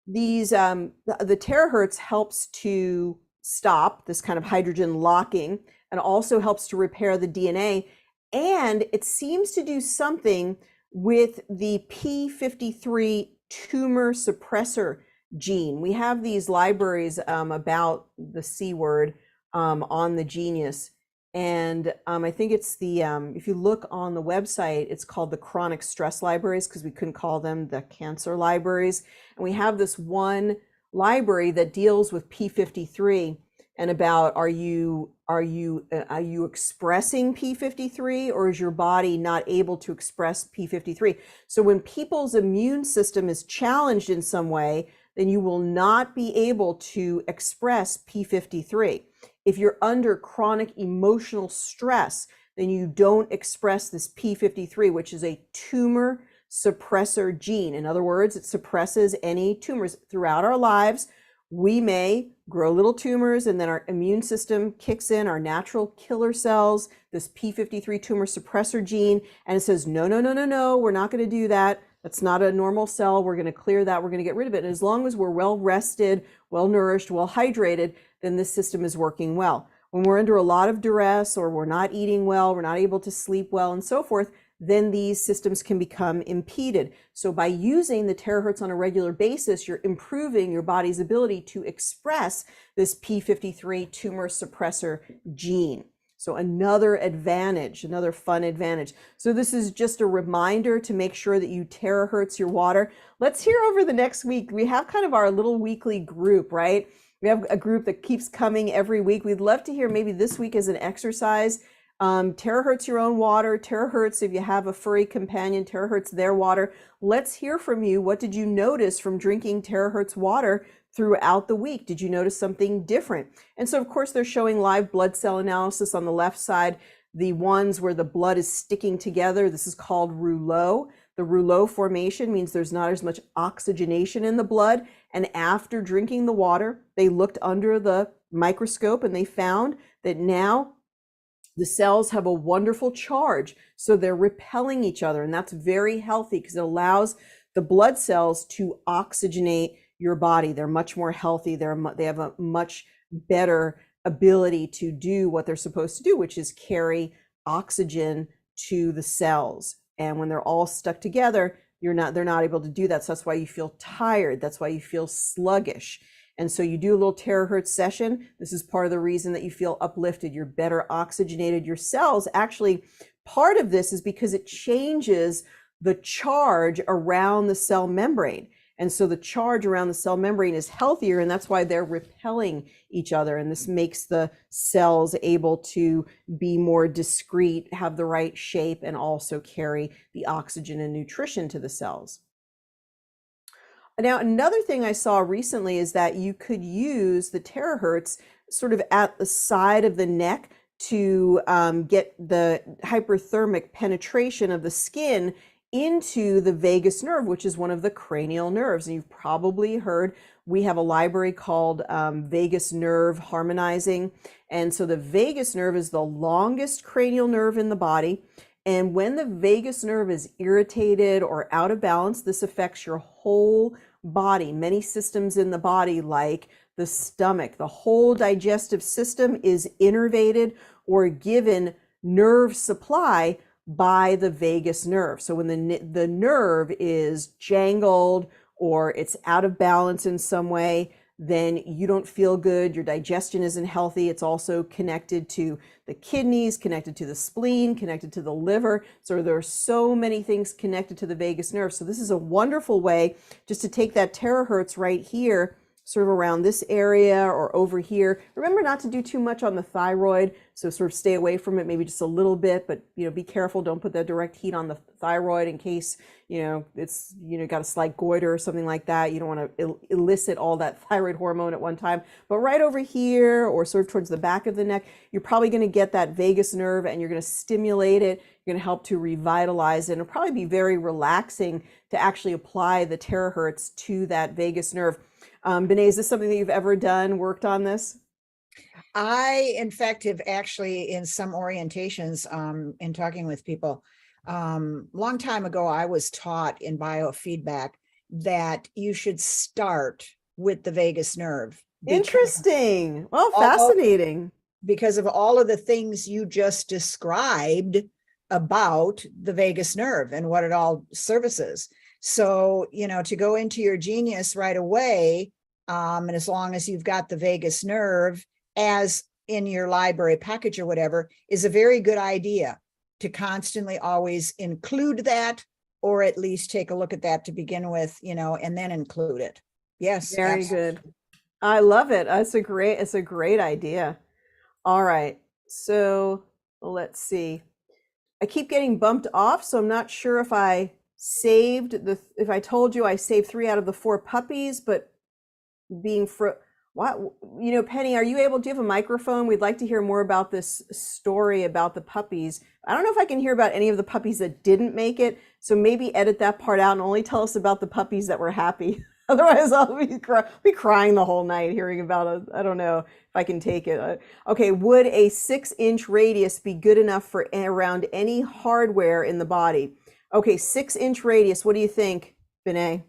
the terahertz helps to stop this kind of hydrogen locking, and also helps to repair the DNA. And it seems to do something with the p53 tumor suppressor gene. We have these libraries about the C word on the Genius. And I think it's the, if you look on the website, it's called the chronic stress libraries, because we couldn't call them the cancer libraries. And we have this one library that deals with p53 and about, are you expressing p53, or is your body not able to express p53? So when people's immune system is challenged in some way, then you will not be able to express p53. If you're under chronic emotional stress, then you don't express this P53, which is a tumor suppressor gene. In other words, it suppresses any tumors throughout our lives. We may grow little tumors, and then our immune system kicks in, our natural killer cells, this P53 tumor suppressor gene, and it says, no, no, no, no, no, we're not going to do that. That's not a normal cell. We're going to clear that. We're going to get rid of it. And as long as we're well rested, well nourished, well hydrated, then this system is working well. When we're under a lot of duress, or we're not eating well, we're not able to sleep well, and so forth, then these systems can become impeded. So by using the terahertz on a regular basis, you're improving your body's ability to express this P53 tumor suppressor gene. So another advantage, another fun advantage. So this is just a reminder to make sure that you terahertz your water. Let's hear over the next week. We have kind of our little weekly group, right? We have a group that keeps coming every week. We'd love to hear maybe this week as an exercise. Terahertz your own water, terahertz if you have a furry companion, terahertz their water. Let's hear from you. What did you notice from drinking terahertz water throughout the week? Did you notice something different? And so of course they're showing live blood cell analysis on the left side, the ones where the blood is sticking together. This is called rouleau. The rouleau formation means there's not as much oxygenation in the blood. And after drinking the water, they looked under the microscope and they found that now the cells have a wonderful charge, so they're repelling each other, and that's very healthy because it allows the blood cells to oxygenate your body. They're much more healthy. They have a much better ability to do what they're supposed to do, which is carry oxygen to the cells. And when they're all stuck together, they're not able to do that. So that's why you feel tired. That's why you feel sluggish. And so you do a little terahertz session. This is part of the reason that you feel uplifted. You're better oxygenated. Your cells, actually, part of this is because it changes the charge around the cell membrane. And so the charge around the cell membrane is healthier, and that's why they're repelling each other. And this makes the cells able to be more discrete, have the right shape, and also carry the oxygen and nutrition to the cells. Now, another thing I saw recently is that you could use the terahertz sort of at the side of the neck to get the hyperthermic penetration of the skin into the vagus nerve, which is one of the cranial nerves. And you've probably heard we have a library called Vagus Nerve Harmonizing. And so the vagus nerve is the longest cranial nerve in the body. And when the vagus nerve is irritated or out of balance, this affects your whole body. Many systems in the body, like the stomach, the whole digestive system is innervated or given nerve supply by the vagus nerve. So when the nerve is jangled or it's out of balance in some way, then you don't feel good. Your digestion isn't healthy. It's also connected to the kidneys, connected to the spleen, connected to the liver. So there are so many things connected to the vagus nerve. So this is a wonderful way just to take that terahertz right here, sort of around this area or over here. Remember not to do too much on the thyroid. So sort of stay away from it, maybe just a little bit, but be careful. Don't put that direct heat on the thyroid in case, it's, got a slight goiter or something like that. You don't want to elicit all that thyroid hormone at one time. But right over here or sort of towards the back of the neck, you're probably going to get that vagus nerve and you're going to stimulate it. You're going to help to revitalize it. It'll probably be very relaxing to actually apply the terahertz to that vagus nerve. Bené, is this something that you've ever done, worked on this? I, in fact, have actually in some orientations, in talking with people, long time ago, I was taught in biofeedback that you should start with the vagus nerve. Interesting. Well, fascinating. Because of all of the things you just described about the vagus nerve and what it all services. So, to go into your genius right away, and as long as you've got the vagus nerve as in your library package or whatever, is a very good idea to constantly always include that, or at least take a look at that to begin with, and then include it. Yes. Very good. I love it. It's a great idea. All right. So let's see. I keep getting bumped off, so I'm not sure if I saved if I told you I saved 3 out of the 4 puppies, but being What, Penny, are you able, do you have a microphone? We'd like to hear more about this story about the puppies. I don't know if I can hear about any of the puppies that didn't make it, so maybe edit that part out and only tell us about the puppies that were happy. Otherwise, I'll be crying the whole night hearing about it. I don't know if I can take it. Okay, would a 6-inch radius be good enough for around any hardware in the body? Okay, 6-inch radius. What do you think, Vinay?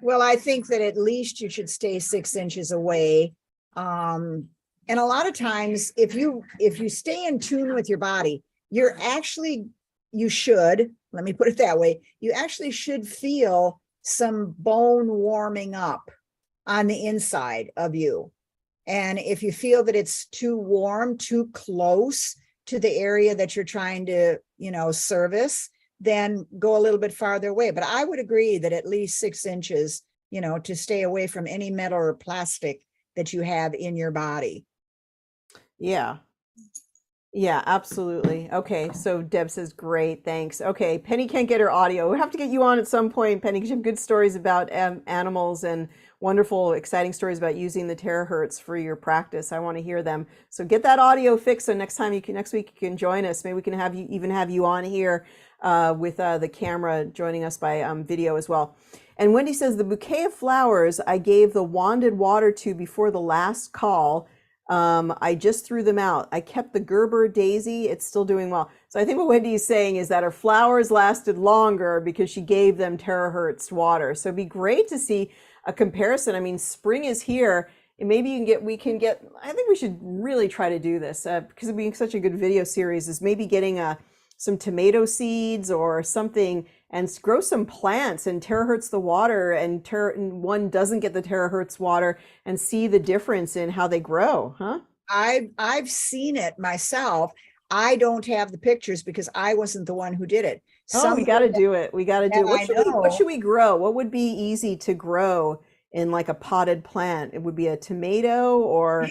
Well, I think that at least you should stay 6 inches away. And a lot of times, if you stay in tune with your body, you should, let me put it that way, you actually should feel some bone warming up on the inside of you. And if you feel that it's too warm, too close to the area that you're trying to, service, then go a little bit farther away. But I would agree that at least 6 inches, to stay away from any metal or plastic that you have in your body. Yeah. Yeah, absolutely. Okay, so Deb says, great, thanks. Okay, Penny can't get her audio. We'll have to get you on at some point, Penny, because you have good stories about animals and wonderful, exciting stories about using the terahertz for your practice. I want to hear them. So get that audio fixed, so next week you can join us. Maybe we can have you on here with the camera joining us by video as well. And Wendy says, the bouquet of flowers I gave the wanded water to before the last call, I just threw them out. I kept the Gerber daisy. It's still doing well. So I think what Wendy is saying is that her flowers lasted longer because she gave them terahertz water. So it'd be great to see a comparison. I mean, spring is here, and maybe we can get, I think we should really try to do this because it'd be such a good video series, is maybe getting some tomato seeds or something and grow some plants and terahertz the water, and one doesn't get the terahertz water, and see the difference in how they grow, huh? I've seen it myself. I don't have the pictures because I wasn't the one who did it. Oh, we got to do it. We got to do it. What should we grow? What would be easy to grow in like a potted plant? It would be a tomato or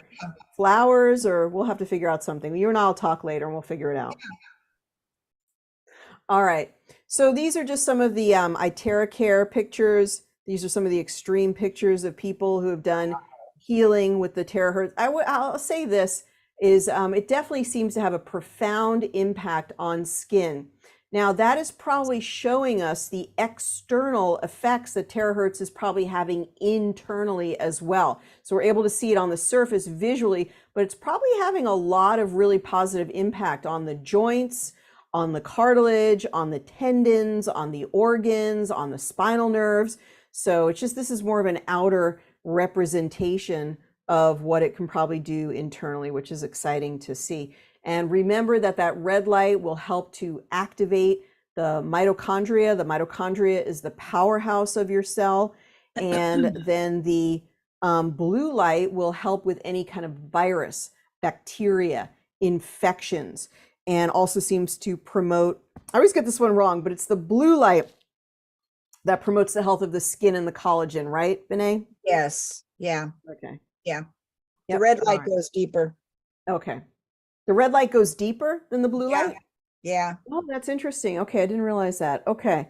flowers, or we'll have to figure out something. You and I'll talk later and we'll figure it out. All right. So these are just some of the iTeraCare pictures. These are some of the extreme pictures of people who have done healing with the terahertz. I'll say this is it definitely seems to have a profound impact on skin. Now that is probably showing us the external effects that terahertz is probably having internally as well. So we're able to see it on the surface visually, but it's probably having a lot of really positive impact on the joints, on the cartilage, on the tendons, on the organs, on the spinal nerves. So it's just, this is more of an outer representation of what it can probably do internally, which is exciting to see. And remember that red light will help to activate the mitochondria. The mitochondria is the powerhouse of your cell. And then the blue light will help with any kind of virus, bacteria, infections, and also seems to promote, I always get this one wrong, but it's the blue light that promotes the health of the skin and the collagen, right, Vinay? Yes. Yeah. Okay. Yeah. Yep. The red light goes deeper. Okay. The red light goes deeper than the blue light? Yeah. Oh, that's interesting. Okay, I didn't realize that. Okay.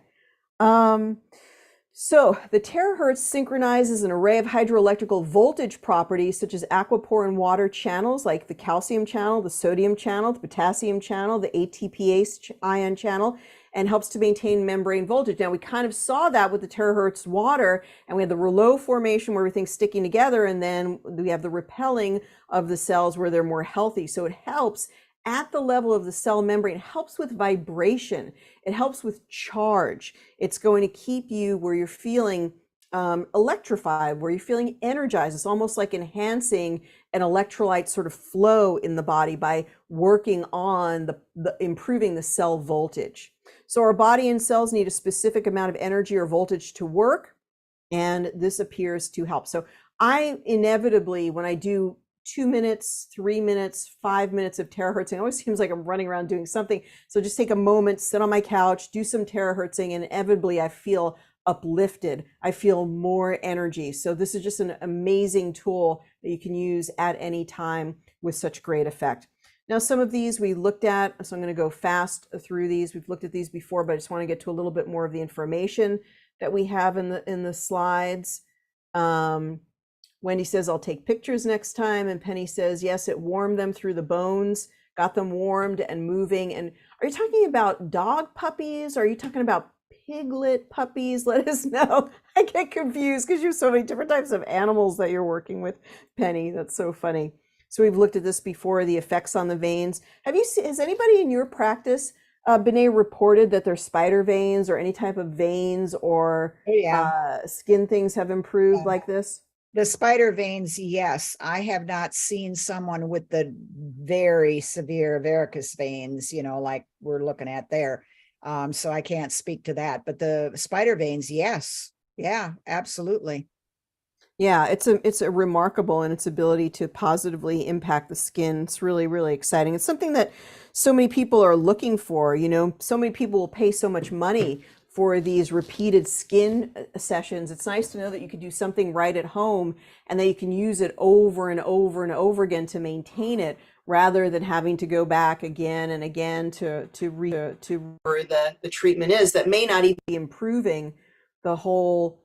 So the terahertz synchronizes an array of hydroelectrical voltage properties such as aquapore and water channels like the calcium channel, the sodium channel, the potassium channel, the ATPase ion channel, and helps to maintain membrane voltage. Now we kind of saw that with the terahertz water, and we had the rouleau formation where everything's sticking together, and then we have the repelling of the cells where they're more healthy. So it helps at the level of the cell membrane. It helps with vibration. It helps with charge. It's going to keep you where you're feeling electrified, where you're feeling energized. It's almost like enhancing an electrolyte sort of flow in the body by working on the improving the cell voltage. So our body and cells need a specific amount of energy or voltage to work, and this appears to help. So I inevitably, when I do 2 minutes, 3 minutes, 5 minutes of terahertzing, it always seems like I'm running around doing something. So just take a moment, sit on my couch, do some terahertzing, and inevitably I feel uplifted. I feel more energy. So this is just an amazing tool that you can use at any time with such great effect. Now, some of these we looked at, so I'm going to go fast through these. We've looked at these before, but I just want to get to a little bit more of the information that we have in the slides. Wendy says, I'll take pictures next time. And Penny says, yes, it warmed them through the bones, got them warmed and moving. And are you talking about dog puppies? Are you talking about piglet puppies? Let us know. I get confused because you have so many different types of animals that you're working with, Penny. That's so funny. So we've looked at this before, the effects on the veins. Has anybody in your practice, Benay, reported that their spider veins or any type of veins or Oh, yeah. skin things have improved Yeah. like this? The spider veins, yes. I have not seen someone with the very severe varicose veins, like we're looking at there. So I can't speak to that, but the spider veins, yes. Yeah, absolutely. Yeah, it's a remarkable in its ability to positively impact the skin. It's really, really exciting. It's something that so many people are looking for. So many people will pay so much money for these repeated skin sessions. It's nice to know that you can do something right at home and that you can use it over and over and over again to maintain it, rather than having to go back again and again to where the treatment is that may not even be improving the whole.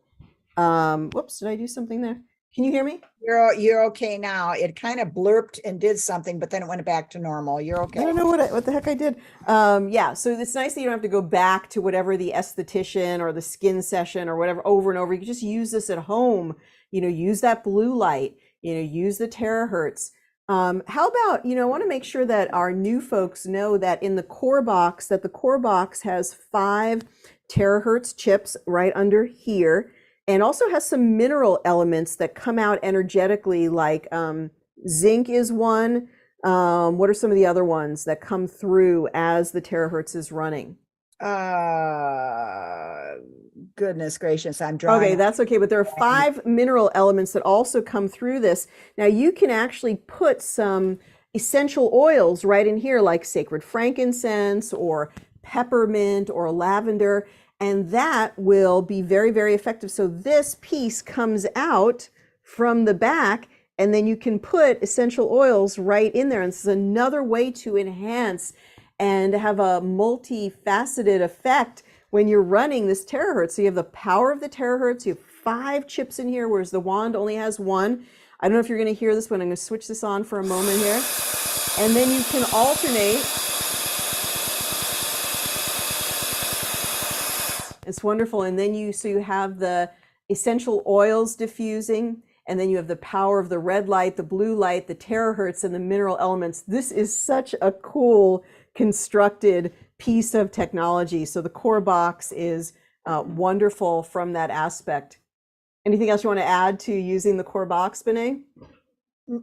Whoops, did I do something there? Can you hear me? You're okay now. It kind of blurped and did something, but then it went back to normal. You're I okay. don't know what the heck I did. Yeah, so it's nice that you don't have to go back to whatever the esthetician or the skin session or whatever over and over. You can just use this at home. Use that blue light. Use the terahertz. How about, I want to make sure that our new folks know that in the core box, that the core box has 5 terahertz chips right under here, and also has some mineral elements that come out energetically, like zinc is one. What are some of the other ones that come through as the terahertz is running? Uh, Goodness gracious, I'm Okay, drawing. that's okay, but there are 5 mineral elements that also come through this. Now you can actually put some essential oils right in here, like sacred frankincense or peppermint or lavender, and that will be very, very effective. So this piece comes out from the back, and then you can put essential oils right in there. And this is another way to enhance and have a multifaceted effect when you're running this terahertz. So you have the power of the terahertz, you have 5 chips in here, whereas the wand only has 1. I don't know if you're going to hear this, but I'm going to switch this on for a moment here. And then you can alternate. It's wonderful. And then you have the essential oils diffusing, and then you have the power of the red light, the blue light, the terahertz, and the mineral elements. This is such a cool constructed piece of technology. So the core box is wonderful from that aspect. Anything else you want to add to using the core box, Benay?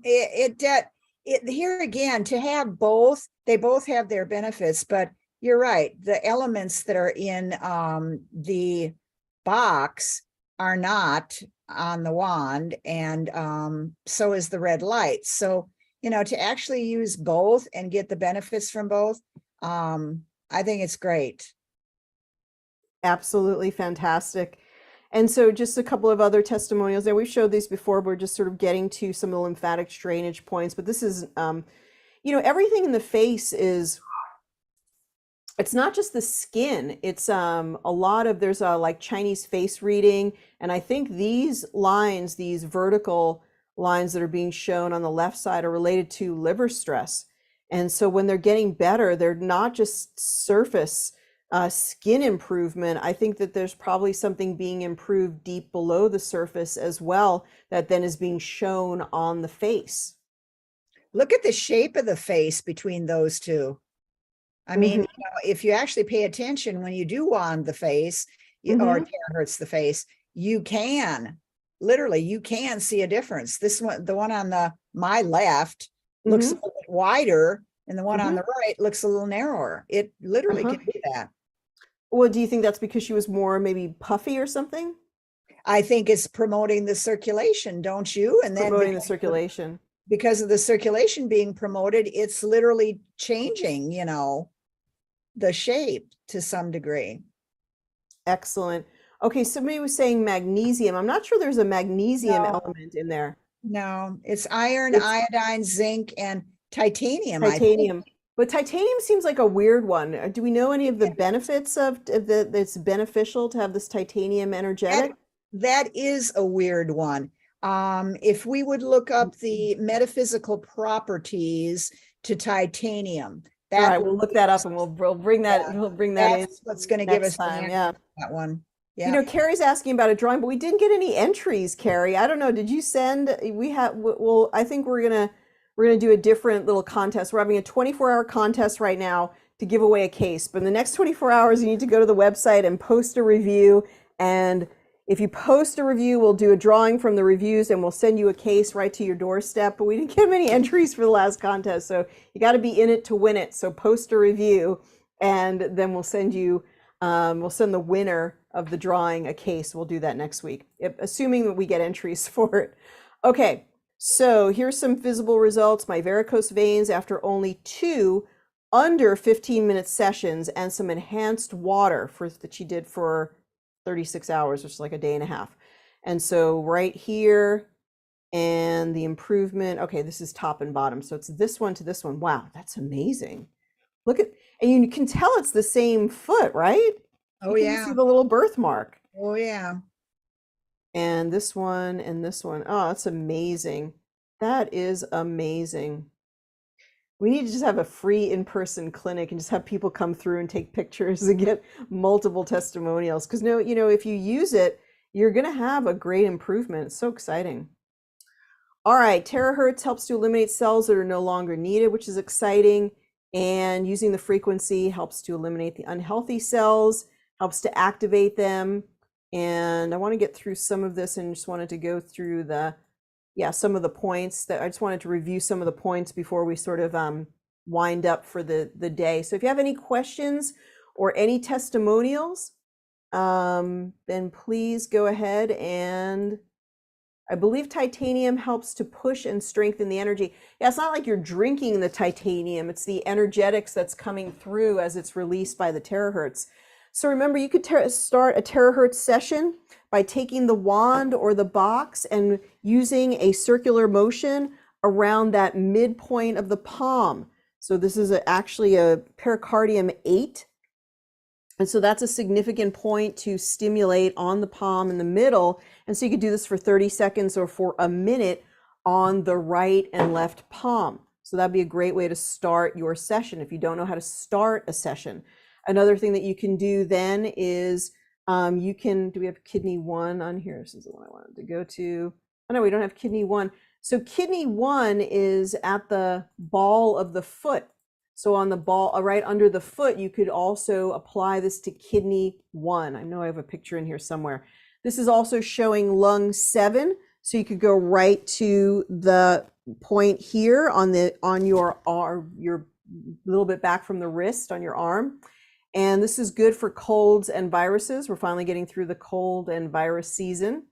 Here again, to have both, they both have their benefits, but you're right. The elements that are in the box are not on the wand, and so is the red light. So, to actually use both and get the benefits from both, I think it's great. Absolutely fantastic. And so just a couple of other testimonials there. We've showed these before, but we're just sort of getting to some of the lymphatic drainage points. But this is, everything in the face is, it's not just the skin. It's a lot of, there's like Chinese face reading. And I think these lines, these vertical lines that are being shown on the left side are related to liver stress. And so when they're getting better, they're not just surface skin improvement. I think that there's probably something being improved deep below the surface as well that then is being shown on the face. Look at the shape of the face between those two. I mean, if you actually pay attention when you do wand the face or terahertz the face, you can see a difference. This one, the one on my left, looks a little bit wider, and the one on the right looks a little narrower. It literally can do that. Well, do you think that's because she was more maybe puffy or something? I think it's promoting the circulation, don't you? And then Promoting the circulation. Because of the circulation being promoted, it's literally changing, the shape to some degree. Excellent. Okay, somebody was saying magnesium. I'm not sure there's a magnesium element in there. No, it's iron, iodine, zinc, and titanium. Titanium. But titanium seems like a weird one. Do we know any of the benefits of that's beneficial to have this titanium energetic? That is a weird one. If we would look up the metaphysical properties to titanium, All that right, will we'll look give that up us, and we'll bring that yeah, in that's what's going to give next us the time. answer Yeah. to that one. You Yeah. know, Carrie's asking about a drawing, but we didn't get any entries, Carrie. I don't know. Did you send? We have. Well, I think we're gonna do a different little contest. We're having a 24-hour contest right now to give away a case. But in the next 24 hours, you need to go to the website and post a review. And if you post a review, we'll do a drawing from the reviews and we'll send you a case right to your doorstep. But we didn't get many entries for the last contest, so you got to be in it to win it. So post a review, and then we'll send you. We'll send the winner of the drawing a case. We'll do that next week, assuming that we get entries for it. Okay, so here's some visible results. My varicose veins after only 2 under 15-minute sessions and some enhanced water that she did for 36 hours, which is like a day and a half. And so right here, and the improvement. Okay, this is top and bottom. So it's this one to this one. Wow, that's amazing. Look at, and you can tell it's the same foot, right? Oh, You can yeah. see the little birthmark. Oh, yeah. And this one and this one. Oh, that's amazing. That is amazing. We need to just have a free in-person clinic and just have people come through and take pictures and get multiple testimonials. Because no, you know, if you use it, you're going to have a great improvement. It's so exciting. All right, terahertz helps to eliminate cells that are no longer needed, which is exciting. And using the frequency helps to eliminate the unhealthy cells, helps to activate them. And I want to get through some of this and just wanted to go through some of the points that I just wanted to review some of the points before we sort of wind up for the day. So if you have any questions or any testimonials, then please go ahead. And I believe titanium helps to push and strengthen the energy. Yeah, it's not like you're drinking the titanium. It's the energetics that's coming through as it's released by the terahertz. So remember, you could start a terahertz session by taking the wand or the box and using a circular motion around that midpoint of the palm. So this is actually a pericardium 8. And so that's a significant point to stimulate on the palm in the middle. And so you could do this for 30 seconds or for a minute on the right and left palm. So that'd be a great way to start your session if you don't know how to start a session. Another thing that you can do then is do we have kidney 1 on here? This is the one I wanted to go to. Oh no, we don't have kidney 1. So kidney 1 is at the ball of the foot. So on the ball, right under the foot, you could also apply this to kidney 1. I know I have a picture in here somewhere. This is also showing lung 7. So you could go right to the point here on your arm, your little bit back from the wrist on your arm. And this is good for colds and viruses. We're finally getting through the cold and virus season.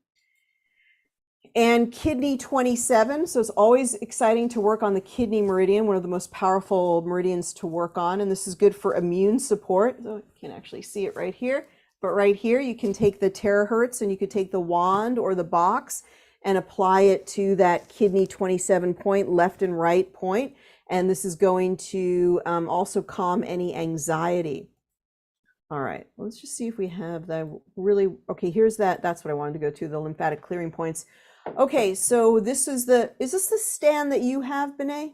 And kidney 27, so it's always exciting to work on the kidney meridian, one of the most powerful meridians to work on. And this is good for immune support. So you can actually see it right here. But right here, you can take the terahertz and you could take the wand or the box and apply it to that kidney 27 point, left and right point. And this is going to also calm any anxiety. All right, let's just see if we have that really, okay, here's that, that's what I wanted to go to, the lymphatic clearing points. Okay, so this is is this the stand that you have, Benet?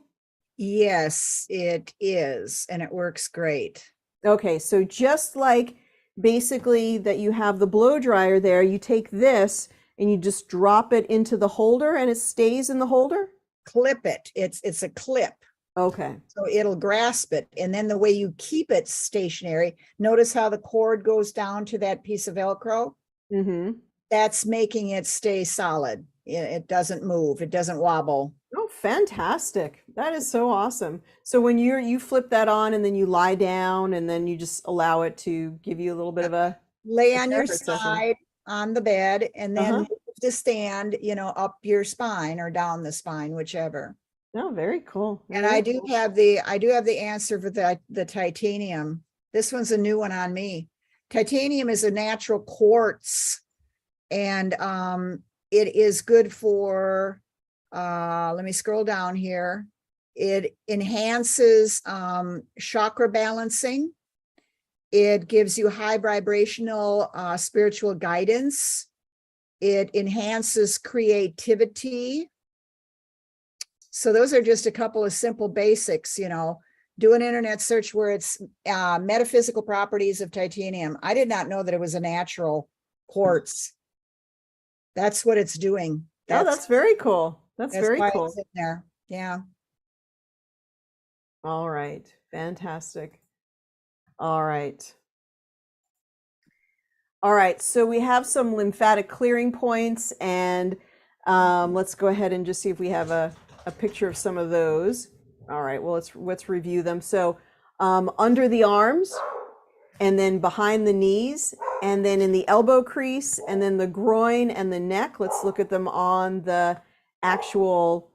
Yes, it is. And it works great. Okay, so just like basically that you have the blow dryer there, you take this and you just drop it into the holder and it stays in the holder? Clip it. It's a clip. Okay. So it'll grasp it. And then the way you keep it stationary, notice how the cord goes down to that piece of Velcro? Mm-hmm. That's making it stay solid. It doesn't move. It doesn't wobble. Oh, fantastic. That is so awesome. So when you flip that on and then you lie down and then you just allow it to give you a little bit of Lay a on your terahertz session. side on the bed and then Uh-huh. move the stand, up your spine or down the spine, whichever. Oh, very cool. And Very I do cool. have the answer for the titanium. This one's a new one on me. Titanium is a natural quartz, and it is good for, let me scroll down here. It enhances chakra balancing. It gives you high vibrational spiritual guidance. It enhances creativity. So those are just a couple of simple basics, do an internet search where it's metaphysical properties of titanium. I did not know that it was a natural quartz. That's what it's doing. Oh, that's very cool. That's very why cool. it's in there. Yeah. All right. Fantastic. All right. All right. So we have some lymphatic clearing points, and let's go ahead and just see if we have a picture of some of those. All right. Well, let's review them. So under the arms, and then behind the knees, and then in the elbow crease, and then the groin and the neck. Let's look at them on the actual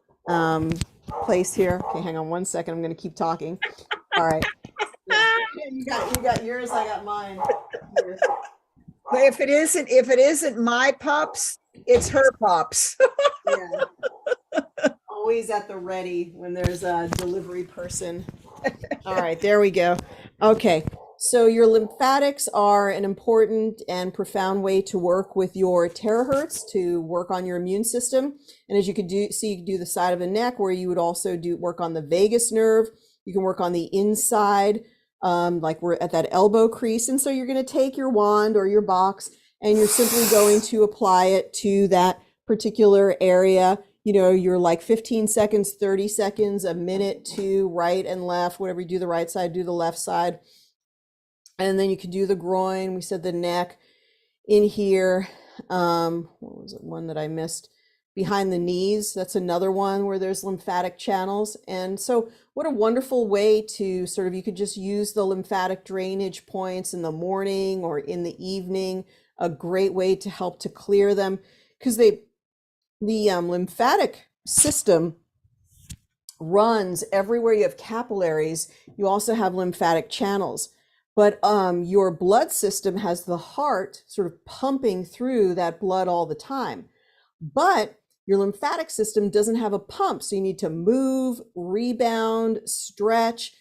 place here. Okay, hang on one second. I'm going to keep talking. All right. Yeah. You got yours. I got mine. Here. But if it isn't my pups, it's her pups. Yeah. Always at the ready when there's a delivery person. All right, there we go. Okay. So your lymphatics are an important and profound way to work with your terahertz, to work on your immune system. And as you could see, you can do the side of the neck, where you would also work on the vagus nerve. You can work on the inside, like we're at that elbow crease. And so you're going to take your wand or your box, and you're simply going to apply it to that particular area. You're like 15 seconds, 30 seconds, a minute to right and left, whatever you do the right side, do the left side. And then you can do the groin. We said the neck in here. What was it? One that I missed. Behind the knees. That's another one where there's lymphatic channels. And so what a wonderful way to you could just use the lymphatic drainage points in the morning or in the evening. A great way to help to clear them, because the lymphatic system runs everywhere you have capillaries. You also have lymphatic channels. But your blood system has the heart sort of pumping through that blood all the time. But your lymphatic system doesn't have a pump. So you need to move, rebound, stretch.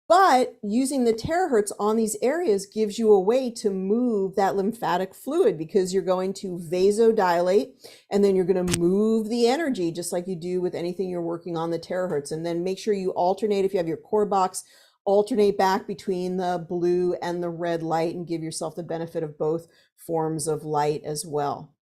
But using the terahertz on these areas gives you a way to move that lymphatic fluid, because you're going to vasodilate, and then you're going to move the energy just like you do with anything you're working on the terahertz. And then make sure you alternate, if you have your core box, alternate back between the blue and the red light, and give yourself the benefit of both forms of light as well.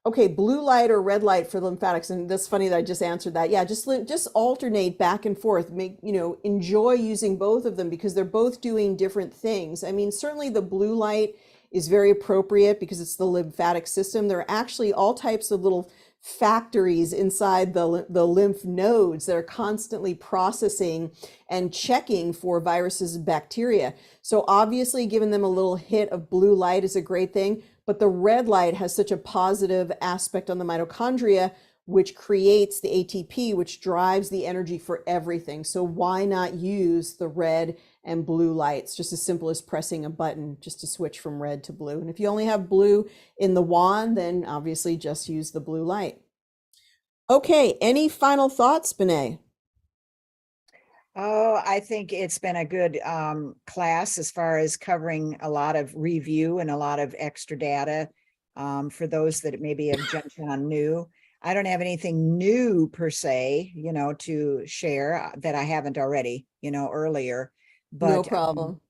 Okay, blue light or red light for lymphatics. And that's funny that I just answered that. Yeah, just alternate back and forth. Enjoy using both of them, because they're both doing different things. I mean, certainly the blue light is very appropriate because it's the lymphatic system. There are actually all types of little factories inside the lymph nodes that are constantly processing and checking for viruses and bacteria. So obviously giving them a little hit of blue light is a great thing, but the red light has such a positive aspect on the mitochondria, which creates the ATP, which drives the energy for everything. So why not use the red and blue lights? Just as simple as pressing a button just to switch from red to blue. And if you only have blue in the wand, then obviously just use the blue light. Okay, any final thoughts, Benet? Oh, I think it's been a good class as far as covering a lot of review and a lot of extra data for those that maybe have jumped on new. I don't have anything new per se, to share that I haven't already, earlier. But no problem.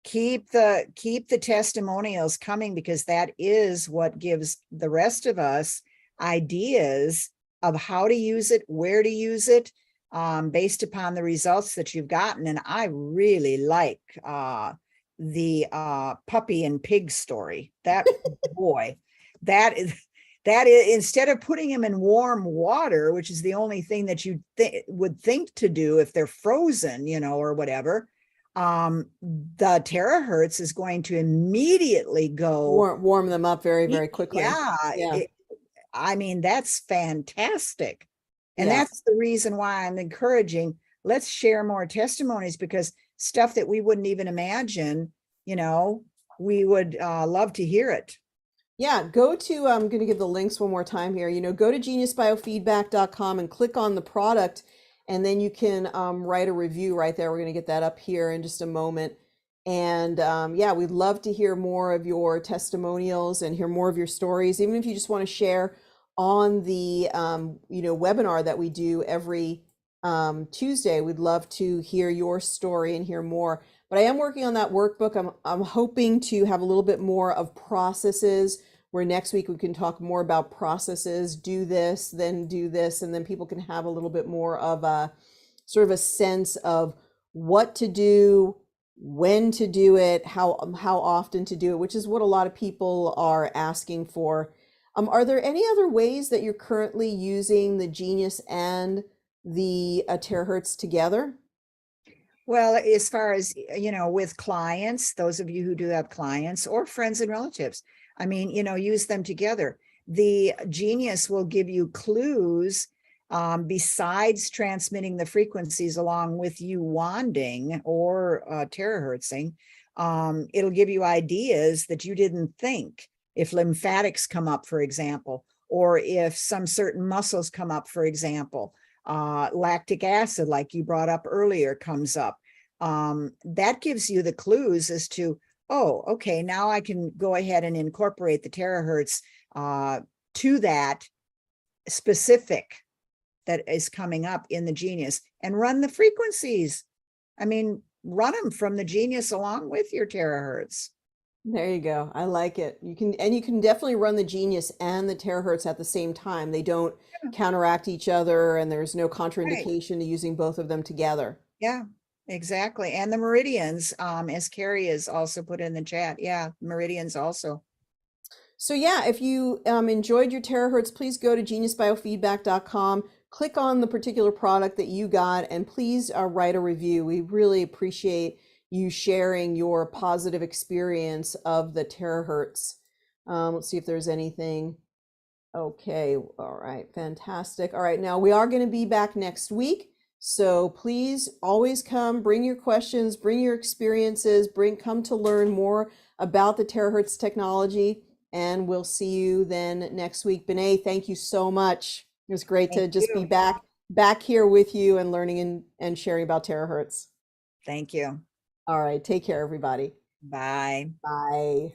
Keep the testimonials coming, because that is what gives the rest of us ideas of how to use it, where to use it, based upon the results that you've gotten. And I really like the puppy and pig story. That boy, that is instead of putting him in warm water, which is the only thing that you would think to do if they're frozen, or whatever, the terahertz is going to immediately go warm them up very, very quickly. Yeah. I mean, that's fantastic. And that's the reason why I'm encouraging, let's share more testimonies, because stuff that we wouldn't even imagine, we would love to hear it. Yeah, go to, I'm going to give the links one more time here. Go to geniusbiofeedback.com and click on the product, and then you can write a review right there. We're going to get that up here in just a moment. And yeah, we'd love to hear more of your testimonials and hear more of your stories, even if you just want to share on the webinar that we do every Tuesday. We'd love to hear your story and hear more. But I am working on that workbook. I'm hoping to have a little bit more of processes, where next week we can talk more about processes, do this, then do this, and then people can have a little bit more of a sort of a sense of what to do, when to do it, how often to do it, which is what a lot of people are asking for. Are there any other ways that you're currently using the Genius and the Terahertz together? Well, as far as, with clients, those of you who do have clients or friends and relatives, I mean, use them together. The Genius will give you clues, besides transmitting the frequencies along with you wanding or terahertzing. It'll give you ideas that you didn't think. If lymphatics come up, for example, or if some certain muscles come up, for example, lactic acid, like you brought up earlier, comes up. That gives you the clues as to, oh, okay, now I can go ahead and incorporate the terahertz to that specific that is coming up in the Genius, and run the frequencies. I mean, run them from the Genius along with your terahertz. There you go. I like it. You can definitely run the Genius and the terahertz at the same time. They don't Yeah, counteract each other, and there's no right. contraindication to using both of them together. Yeah, exactly. And the meridians, as Carrie has also put in the chat. Yeah, meridians also. So yeah, if you enjoyed your terahertz, please go to geniusbiofeedback.com, click on the particular product that you got, and please write a review. We really appreciate you sharing your positive experience of the terahertz. Let's see if there's anything. Okay, all right, fantastic. All right, now we are going to be back next week. So please always come, bring your questions, bring your experiences, come to learn more about the terahertz technology, and we'll see you then next week. Benet, thank you so much. It was great Thank to just be you. back here with you and learning and sharing about terahertz. Thank you. All right, take care, everybody. Bye. Bye.